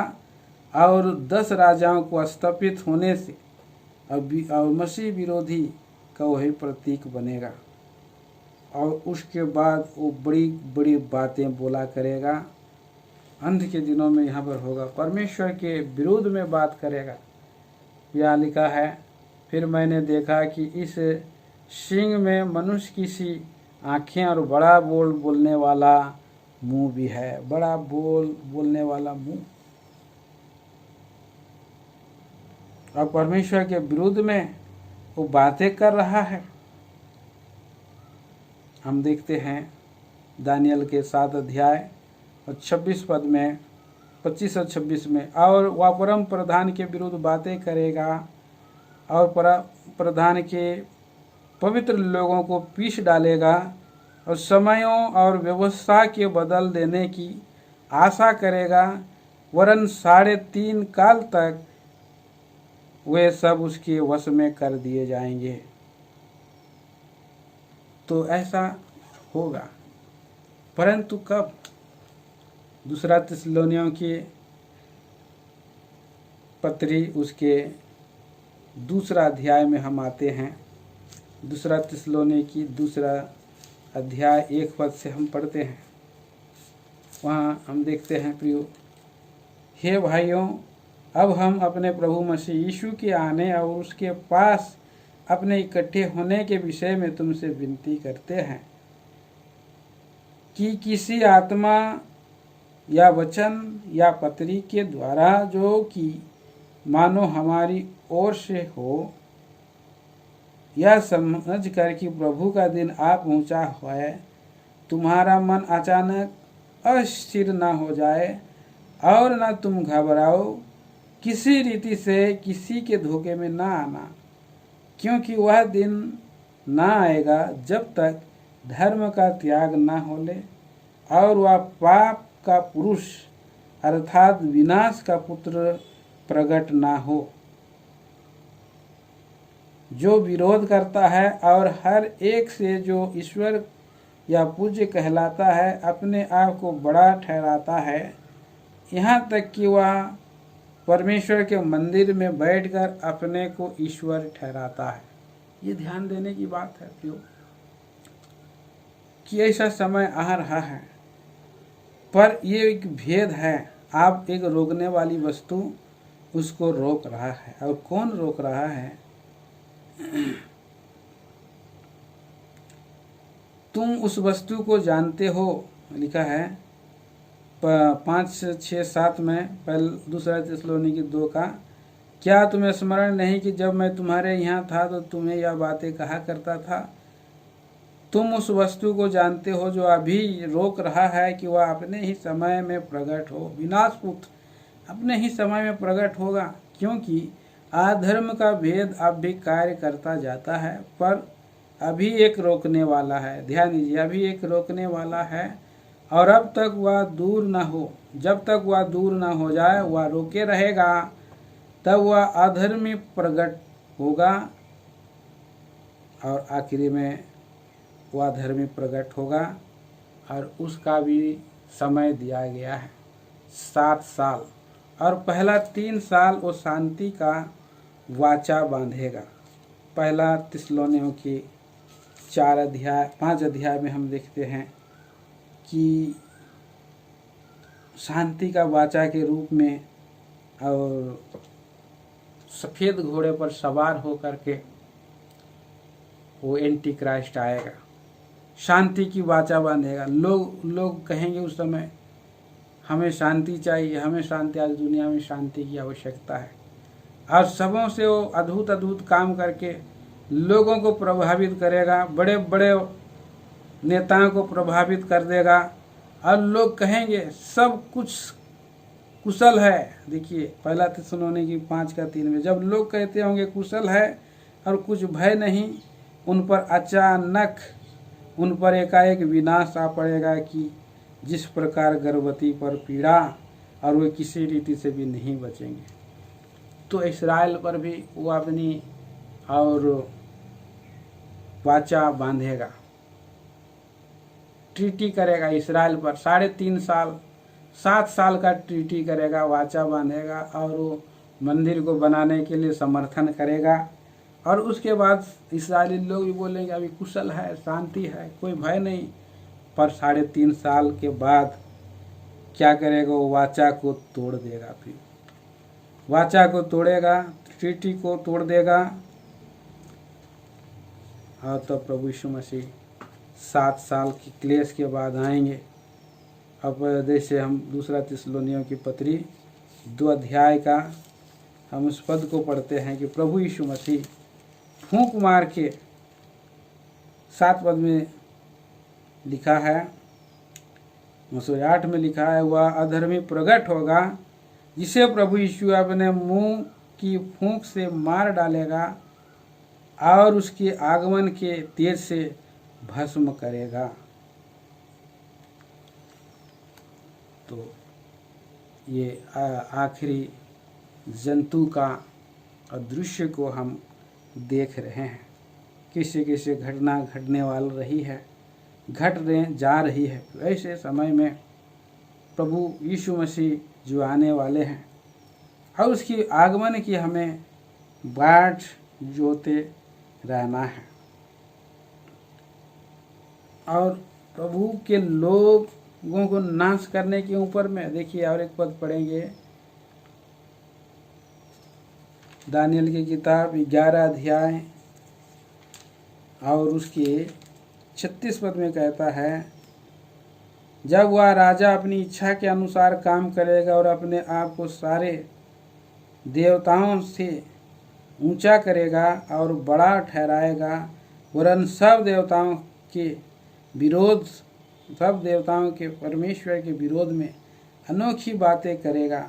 A: और 10 राजाओं को स्थापित होने से और मसीह विरोधी का वही प्रतीक बनेगा, और उसके बाद वो बड़ी बड़ी बातें बोला करेगा। अंत के दिनों में यहाँ पर होगा, परमेश्वर के विरोध में बात करेगा। यहाँ लिखा है, फिर मैंने देखा कि इस सिंह में मनुष्य की सी आँखें और बड़ा बोलने वाला मुंह भी है। बड़ा बोलने वाला मुंह, और परमेश्वर के विरुद्ध में वो बातें कर रहा है। हम देखते हैं दानियल के 7 अध्याय और 26 पद में, 25 और 26 में, और वह परम प्रधान के विरुद्ध बातें करेगा और प्रधान के पवित्र लोगों को पीस डालेगा और समयों और व्यवस्था के बदल देने की आशा करेगा। वरन 3.5 काल तक वे सब उसके वश में कर दिए जाएंगे। तो ऐसा होगा, परंतु कब? दूसरा थिस्सलुनीयों की पत्री उसके दूसरा अध्याय में हम आते हैं। दूसरा थिस्सलुनीकी दूसरा अध्याय 1 पद से हम पढ़ते हैं। वहाँ हम देखते हैं, प्रियो, हे भाइयों, अब हम अपने प्रभु मसीह यीशु के आने और उसके पास अपने इकट्ठे होने के विषय में तुमसे विनती करते हैं कि किसी आत्मा या वचन या पत्री के द्वारा, जो कि मानो हमारी ओर से हो, यह समझ कर कि प्रभु का दिन आ पहुँचा है, तुम्हारा मन अचानक अस्थिर न हो जाए और न तुम घबराओ। किसी रीति से किसी के धोखे में न आना, क्योंकि वह दिन न आएगा जब तक धर्म का त्याग न हो ले और वह पाप का पुरुष अर्थात विनाश का पुत्र प्रकट ना हो, जो विरोध करता है और हर एक से जो ईश्वर या पूज्य कहलाता है अपने आप को बड़ा ठहराता है, यहाँ तक कि वह परमेश्वर के मंदिर में बैठकर अपने को ईश्वर ठहराता है। ये ध्यान देने की बात है प्रियो, कि ऐसा समय आ रहा है, पर ये एक भेद है। आप एक रोकने वाली वस्तु उसको रोक रहा है, और कौन रोक रहा है? तुम उस वस्तु को जानते हो, लिखा है 5, 6, 7 में पहले दूसरा थिस्सलुनीकी 2 का, क्या तुम्हें स्मरण नहीं कि जब मैं तुम्हारे यहाँ था तो तुम्हें यह बातें कहा करता था? तुम उस वस्तु को जानते हो जो अभी रोक रहा है कि वह अपने ही समय में प्रकट हो। विनाशपुत्र अपने ही समय में प्रकट होगा, क्योंकि अधर्म का भेद अब भी कार्य करता जाता है, पर अभी एक रोकने वाला है। ध्यान दीजिए, अभी एक रोकने वाला है, और अब तक वह दूर न हो। जब तक वह दूर न हो जाए, वह रोके रहेगा, तब वह अधर्मी प्रकट होगा, और आखिरी में वह धर्मी प्रकट होगा, और उसका भी समय दिया गया है 7 साल। और पहला 3 साल वो शांति का वाचा बांधेगा। पहला थिस्सलुनीकी 5 अध्याय में हम देखते हैं कि शांति का वाचा के रूप में, और सफ़ेद घोड़े पर सवार होकर के वो एंटी क्राइस्ट आएगा, शांति की वाचा बांधेगा। लोग कहेंगे उस समय, हमें शांति चाहिए, हमें शांति, आज दुनिया में शांति की आवश्यकता है। और सबों से वो अद्भुत काम करके लोगों को प्रभावित करेगा, बड़े बड़े नेताओं को प्रभावित कर देगा, और लोग कहेंगे सब कुछ कुशल है। देखिए पहला थिस्सलुनीकी 5:3 में, जब लोग कहते होंगे कुशल है और कुछ भय नहीं, उन पर अचानक उन पर एकाएक विनाश आ पड़ेगा, कि जिस प्रकार गर्भवती पर पीड़ा, और वे किसी रीति से भी नहीं बचेंगे। तो इस्राएल पर भी वो अपनी और वाचा बांधेगा, ट्रीटी करेगा इस्राएल पर 3.5 साल, 7 साल का ट्रीटी करेगा, वाचा बांधेगा, और वो मंदिर को बनाने के लिए समर्थन करेगा। और उसके बाद इस्राएली लोग भी बोलेंगे अभी कुशल है, शांति है, कोई भय नहीं। पर 3.5 साल के बाद क्या करेगा? वो वाचा को तोड़ देगा, फिर वाचा को तोड़ेगा, ट्रीटी को तोड़ देगा, और तो प्रभु यीशु मसीह 7 साल की क्लेश के बाद आएंगे। अब जैसे हम दूसरा थिस्सलुनीयों की पत्री 2 अध्याय का हम उस पद को पढ़ते हैं कि प्रभु यीशु मसीह फूंक मार के, 7 पद में लिखा है, 8 में लिखा है, वह अधर्मी प्रकट होगा जिसे प्रभु यीशु अपने मुंह की फूंक से मार डालेगा और उसके आगमन के तेज से भस्म करेगा। तो ये आखिरी जंतु का दृश्य को हम देख रहे हैं। किसी किसी घटना घटने वाली रही है, घटने जा रही है। ऐसे समय में प्रभु यीशु मसीह जो आने वाले हैं और उसकी आगमन की हमें बाट जोते रहना है। और प्रभु के लोगों को नाश करने के ऊपर में देखिए और एक पद पढ़ेंगे, दानियल की किताब 11 अध्याय और उसके 36 पद में कहता है, जब वह राजा अपनी इच्छा के अनुसार काम करेगा और अपने आप को सारे देवताओं से ऊंचा करेगा और बड़ा ठहराएगा, वरन सब देवताओं के परमेश्वर के विरोध में अनोखी बातें करेगा।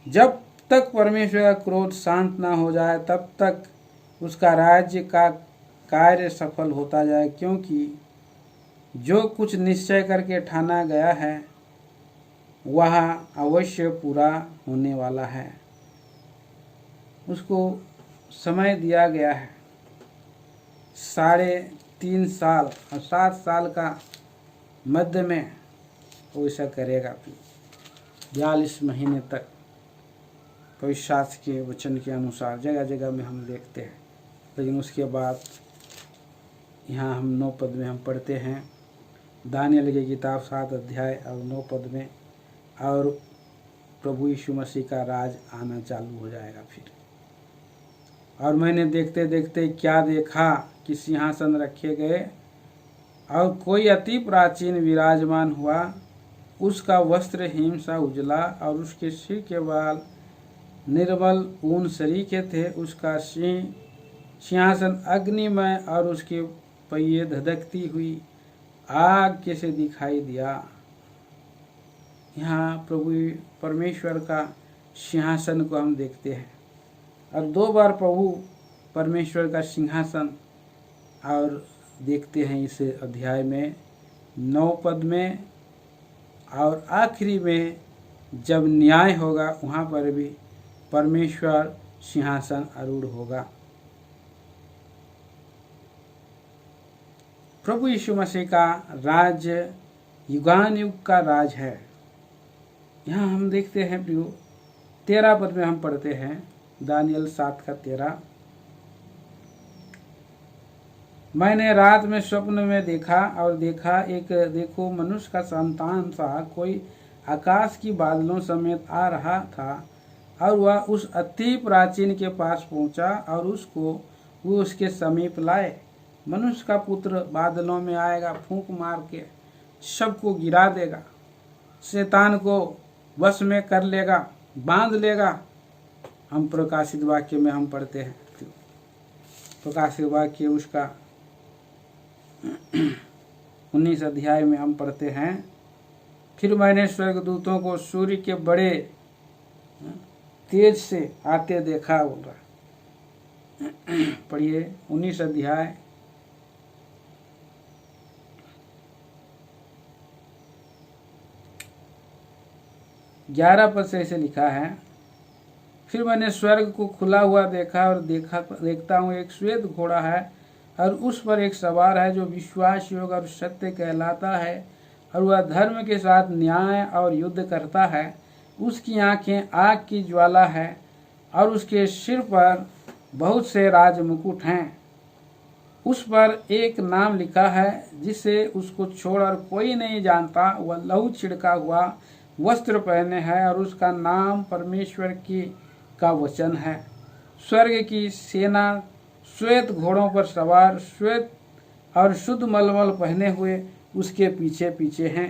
A: जब तक परमेश्वर का क्रोध शांत ना हो जाए तब तक उसका राज्य का कार्य सफल होता जाए, क्योंकि जो कुछ निश्चय करके ठाना गया है वह अवश्य पूरा होने वाला है। उसको समय दिया गया है 3.5 साल और 7 साल का मध्य में वो ऐसा करेगा। 42 महीने तक पवित्र शास्त्र के वचन के अनुसार जगह जगह में हम देखते हैं। लेकिन उसके बाद यहाँ हम 9 पद में हम पढ़ते हैं, दानियल की किताब 7 अध्याय और 9 पद में, और प्रभु यीशु मसीह का राज आना चालू हो जाएगा फिर। और मैंने देखते देखते क्या देखा कि सिंहासन रखे गए और कोई अति प्राचीन विराजमान हुआ, उसका वस्त्र हिम सा उजला और उसके सिर के बाल निर्मल ऊन सरीखे थे। उसका सिंहासन अग्निमय और उसके पहिए धधकती हुई आग के से दिखाई दिया। यहाँ प्रभु परमेश्वर का सिंहासन को हम देखते हैं और 2 बार प्रभु परमेश्वर का सिंहासन और देखते हैं इस अध्याय में 9 पद में, और आखिरी में जब न्याय होगा वहाँ पर भी परमेश्वर सिंहासन आरूढ़ होगा। प्रभु यीशु मसीह का राज्य युगान युग का राज है। यहाँ हम देखते हैं प्रियो 13 पद में हम पढ़ते हैं, दानियल 7 का 13, मैंने रात में स्वप्न में देखा और देखो मनुष्य का संतान सा कोई आकाश की बादलों समेत आ रहा था, और वह उस अति प्राचीन के पास पहुंचा और वो उसके समीप लाए। मनुष्य का पुत्र बादलों में आएगा, फूंक मार के सबको गिरा देगा, शैतान को वश में कर लेगा, बांध लेगा। हम प्रकाशित वाक्य में हम पढ़ते हैं, प्रकाशित वाक्य उसका 19 अध्याय में हम पढ़ते हैं, फिर मैंने स्वर्गदूतों को सूर्य के बड़े तेज से आते देखा। बोल रहा, पढ़िए 19 अध्याय 11 पद से ऐसे लिखा है, फिर मैंने स्वर्ग को खुला हुआ देखा और देखता हूँ एक श्वेत घोड़ा है और उस पर एक सवार है जो विश्वास योग्य और सत्य कहलाता है, और वह धर्म के साथ न्याय और युद्ध करता है। उसकी आंखें आग की ज्वाला है और उसके सिर पर बहुत से राज मुकुट हैं। उस पर एक नाम लिखा है जिसे उसको छोड़कर कोई नहीं जानता। वह लहू छिड़का हुआ वस्त्र पहने है और उसका नाम परमेश्वर का वचन है। स्वर्ग की सेना श्वेत घोड़ों पर सवार, श्वेत और शुद्ध मलमल पहने हुए उसके पीछे पीछे हैं।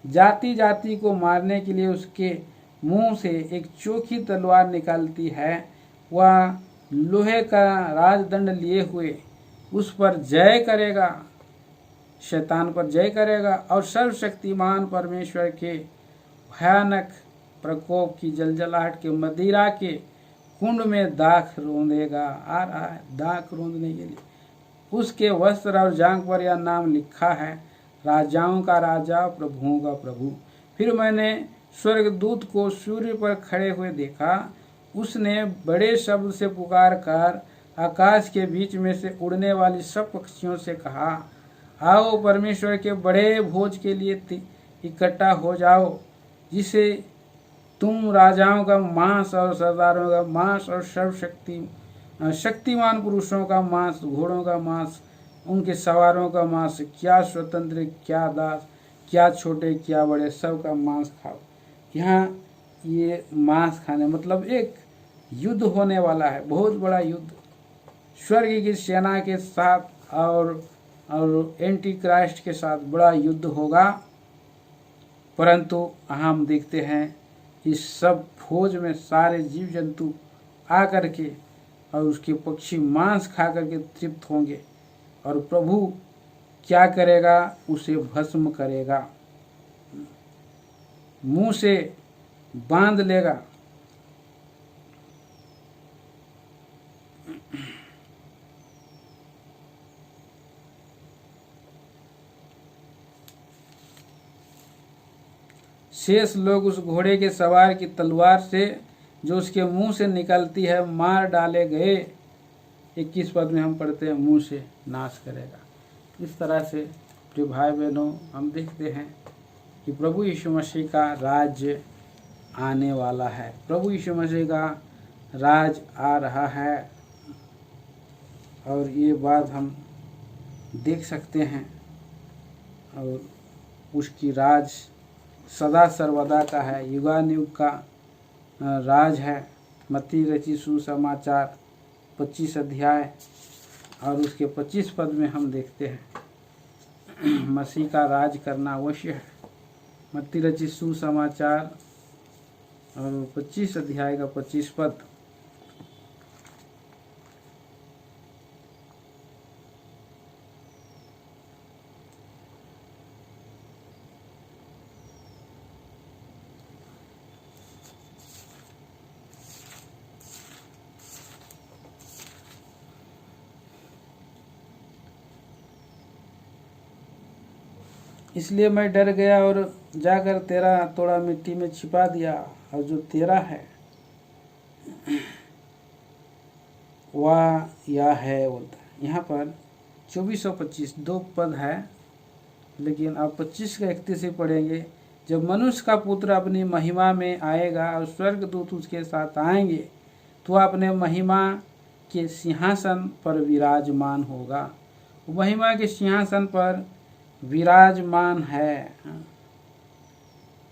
A: जाति जाति को मारने के लिए उसके मुंह से एक चोखी तलवार निकलती है। वह लोहे का राजदंड लिए हुए उस पर जय करेगा, शैतान पर जय करेगा और सर्वशक्तिमान परमेश्वर के भयानक प्रकोप की जलजलाहट के मदिरा के कुंड में दाख रोंदेगा। आ रहा है दाख रोंदने के लिए। उसके वस्त्र और जांघ पर यह नाम लिखा है, राजाओं का राजा, प्रभुओं का प्रभु। फिर मैंने स्वर्गदूत को सूर्य पर खड़े हुए देखा। उसने बड़े शब्द से पुकार कर आकाश के बीच में से उड़ने वाली सब पक्षियों से कहा, आओ परमेश्वर के बड़े भोज के लिए इकट्ठा हो जाओ, जिसे तुम राजाओं का मांस और सरदारों का मांस और शक्तिमान पुरुषों का मांस, घोड़ों का मांस, उनके सवारों का मांस, क्या स्वतंत्र क्या दास, क्या छोटे क्या बड़े, सब का मांस खाओ। यहाँ ये मांस खाने मतलब एक युद्ध होने वाला है, बहुत बड़ा युद्ध स्वर्ग की सेना के साथ और एंटी क्राइस्ट के साथ बड़ा युद्ध होगा। परंतु हम देखते हैं इस सब फौज में सारे जीव जंतु आकर के और उसके पक्षी मांस खा करके तृप्त होंगे और प्रभु क्या करेगा, उसे भस्म करेगा, मुंह से बांध लेगा। शेष लोग उस घोड़े के सवार की तलवार से जो उसके मुंह से निकलती है मार डाले गए। 21 पद में हम पढ़ते हैं, मुंह से नाश करेगा। इस तरह से प्रिय भाई बहनों, हम देखते हैं कि प्रभु यीशु मसीह का राज्य आने वाला है। प्रभु यीशु मसीह का राज आ रहा है और ये बात हम देख सकते हैं। और उसकी राज सदा सर्वदा का है, युगानुयुग का राज है। मत्ती रचित सुसमाचार 25 अध्याय और उसके 25 पद में हम देखते हैं मसीह का राज करना अवश्य है। मत्ती रचित सुसमाचार और 25 अध्याय का 25 पद। इसलिए मैं डर गया और जाकर तेरा तोड़ा मिट्टी में छिपा दिया, और जो तेरा है वह या है बोलता है। यहाँ पर 24 और 25 दो पद है, लेकिन आप 25 का 31 ही पढ़ेंगे। जब मनुष्य का पुत्र अपनी महिमा में आएगा और स्वर्गदूत उसके साथ आएंगे, तो अपने महिमा के सिंहासन पर विराजमान होगा। महिमा के सिंहासन पर विराजमान है,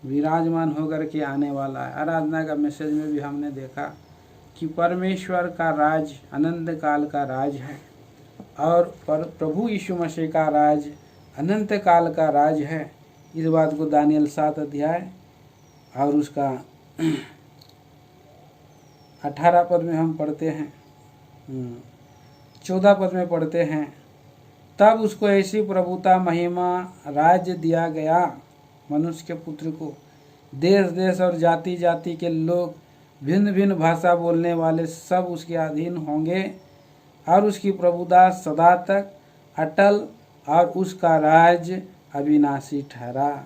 A: विराजमान होकर के आने वाला है। आराधना का मैसेज में भी हमने देखा कि परमेश्वर का राज अनंत काल का राज है और प्रभु यीशु मसीह का राज अनंत काल का राज है। इस बात को दानियल 7 अध्याय और उसका 18 पद में हम पढ़ते हैं, 14 पद में पढ़ते हैं। तब उसको ऐसी प्रभुता महिमा राज्य दिया गया, मनुष्य के पुत्र को, देश देश और जाति जाति के लोग, भिन्न भिन्न भाषा बोलने वाले सब उसके अधीन होंगे। और उसकी प्रभुता सदा तक अटल और उसका राज्य अविनाशी ठहरा,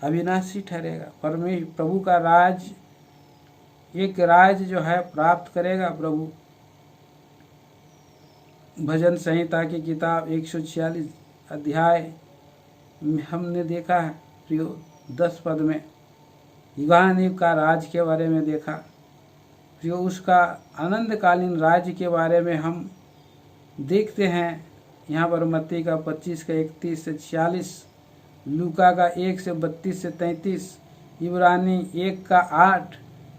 A: अविनाशी ठहरेगा। प्रभु का राज, एक राज जो है प्राप्त करेगा प्रभु। भजन संहिता की किताब 146 अध्याय में हमने देखा है प्रियो 10 पद में युगानुयुग का राज के बारे में देखा। प्रियो उसका आनंदकालीन राज्य के बारे में हम देखते हैं। यहाँ पर मत्ती का 25 का 31 से 46, लूका का 1 से 32 से 33, इब्रानी 1 का 8,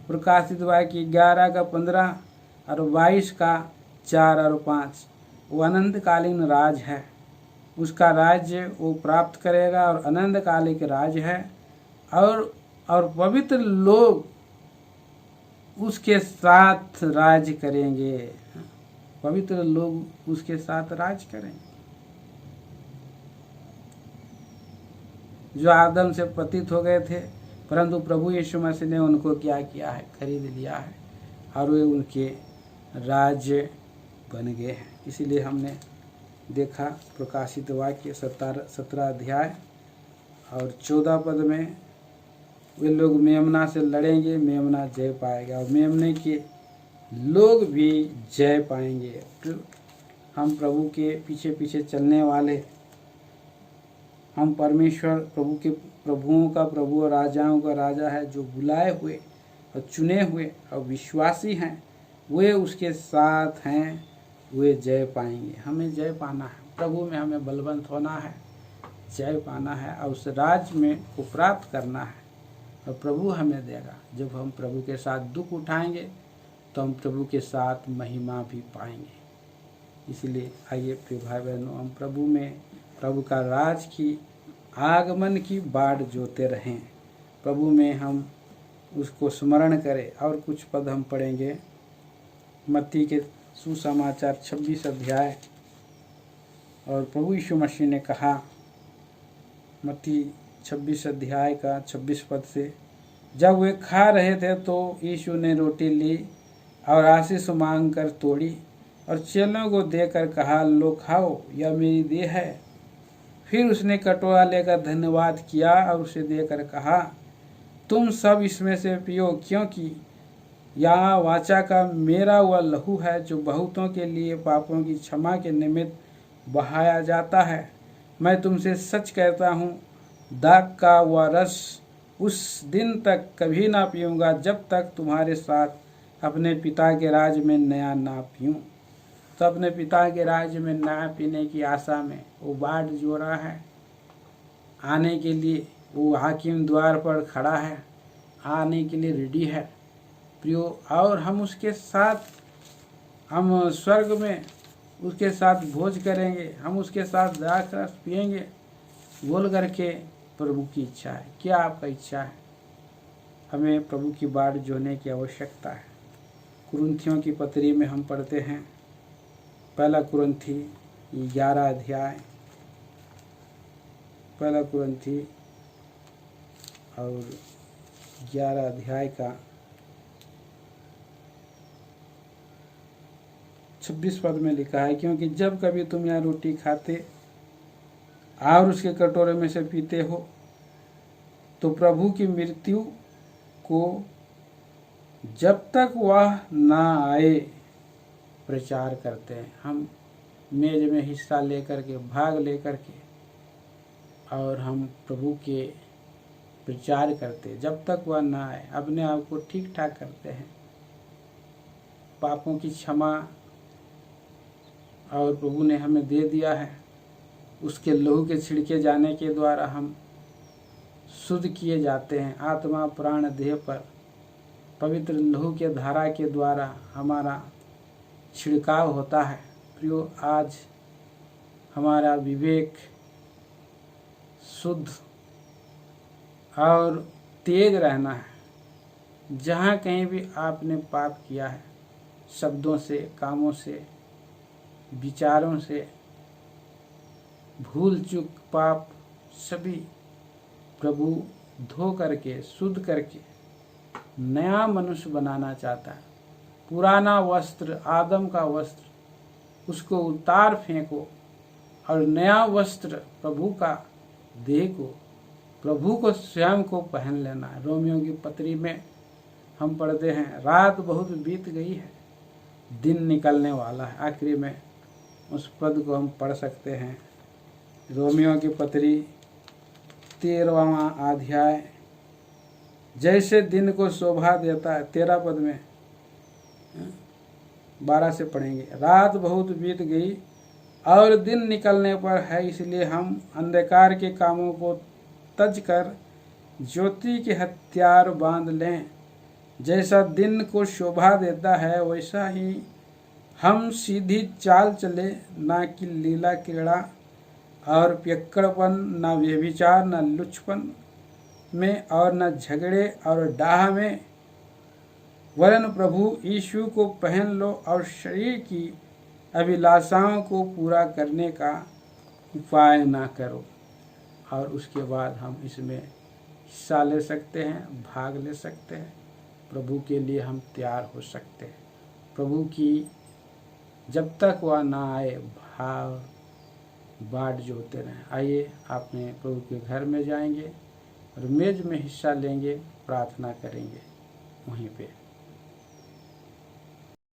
A: प्रकाशित वाक्य 11 का 15 और 22 का 4 और 5। वो अनंतकालीन राज है, उसका राज्य वो प्राप्त करेगा और अनंतकालिक राज है। और पवित्र लोग उसके साथ राज करेंगे, पवित्र लोग उसके साथ राज करेंगे। जो आदम से पतित हो गए थे, परंतु प्रभु यीशु मसीह ने उनको क्या किया है, खरीद लिया है और वे उनके राज्य बन गए हैं। इसीलिए हमने देखा प्रकाशित वाक्य 17 अध्याय और 14 पद में वे लोग मेमना से लड़ेंगे, मेमना जय पाएगा और मेमने के लोग भी जय पाएंगे। हम प्रभु के पीछे पीछे चलने वाले, हम परमेश्वर प्रभु के प्रभुओं का प्रभु और राजाओं का राजा है, जो बुलाए हुए और चुने हुए और विश्वासी हैं, वे उसके साथ हैं, वे जय पाएंगे। हमें जय पाना है, प्रभु में हमें बलवंत होना है, जय पाना है और उस राज्य में को प्राप्त करना है और प्रभु हमें देगा। जब हम प्रभु के साथ दुख उठाएंगे तो हम प्रभु के साथ महिमा भी पाएंगे। इसलिए आइए प्रिय भाई बहनों, हम प्रभु में प्रभु का राज की आगमन की बाट जोते रहें, प्रभु में हम उसको स्मरण करें। और कुछ पद हम पढ़ेंगे मत्ती के सुसमाचार 26 अध्याय। और प्रभु यीशु मसीह ने कहा मत्ती 26 अध्याय का 26 पद से, जब वे खा रहे थे तो यीशु ने रोटी ली और आशीष मांग कर तोड़ी और चेलों को देकर कहा, लो खाओ, यह मेरी देह है। फिर उसने कटोरा लेकर धन्यवाद किया और उसे देकर कहा, तुम सब इसमें से पियो, क्योंकि यह वाचा का मेरा वह लहू है, जो बहुतों के लिए पापों की क्षमा के निमित्त बहाया जाता है। मैं तुमसे सच कहता हूँ, दाख का वह रस उस दिन तक कभी ना पीऊँगा, जब तक तुम्हारे साथ अपने पिता के राज्य में नया ना पीऊँ। तो अपने पिता के राज्य में नया पीने की आशा में वो बाट जो रहा है आने के लिए, वो हाकिम द्वार पर खड़ा है, आने के लिए रेडी है प्रियो। और हम उसके साथ, हम स्वर्ग में उसके साथ भोज करेंगे, हम उसके साथ द्राक्ष रस पिएंगे, बोल करके प्रभु की इच्छा है। क्या आपका इच्छा है? हमें प्रभु की बाट जोने की आवश्यकता है। कुरिन्थियों की पत्री में हम पढ़ते हैं, पहला कुरिन्थी 11 अध्याय, पहला कुरिन्थी और 11 अध्याय का 26 पद में लिखा है, क्योंकि जब कभी तुम यह रोटी खाते और उसके कटोरे में से पीते हो तो प्रभु की मृत्यु को जब तक वह ना आए प्रचार करते हैं। हम मेज में हिस्सा लेकर के, भाग लेकर के, और हम प्रभु के प्रचार करते जब तक वह ना आए। अपने आप को ठीक ठाक करते हैं, पापों की क्षमा और प्रभु ने हमें दे दिया है। उसके लहू के छिड़के जाने के द्वारा हम शुद्ध किए जाते हैं। आत्मा प्राण देह पर पवित्र लहू के धारा के द्वारा हमारा छिड़काव होता है। प्रियो, आज हमारा विवेक शुद्ध और तेज रहना है। जहाँ कहीं भी आपने पाप किया है, शब्दों से, कामों से, विचारों से, भूल चूक पाप सभी प्रभु धो करके, शुद्ध करके नया मनुष्य बनाना चाहता है। पुराना वस्त्र, आदम का वस्त्र, उसको उतार फेंको और नया वस्त्र प्रभु का देह को, प्रभु को स्वयं को पहन लेना है। रोमियो की पत्री में हम पढ़ते हैं, रात बहुत बीत गई है, दिन निकलने वाला है। आखिरी में उस पद को हम पढ़ सकते हैं, रोमियो की पत्री 13वां अध्याय, जैसे दिन को शोभा देता है। 13 पद में 12 से पढ़ेंगे, रात बहुत बीत गई और दिन निकलने पर है, इसलिए हम अंधकार के कामों को तज कर ज्योति के हथियार बांध लें। जैसा दिन को शोभा देता है, वैसा ही हम सीधी चाल चले, ना कि लीला क्रीड़ा और पियक्कड़पन, न व्यभिचार, न लुच्चपन में और न झगड़े और डाह में, वरन प्रभु यीशु को पहन लो और शरीर की अभिलाषाओं को पूरा करने का उपाय ना करो। और उसके बाद हम इसमें हिस्सा ले सकते हैं, भाग ले सकते हैं, प्रभु के लिए हम तैयार हो सकते हैं। प्रभु की जब तक वह ना आए बाट जोते रहें। आइए अपने प्रभु के घर में जाएंगे और मेज में हिस्सा लेंगे, प्रार्थना करेंगे वहीं पे।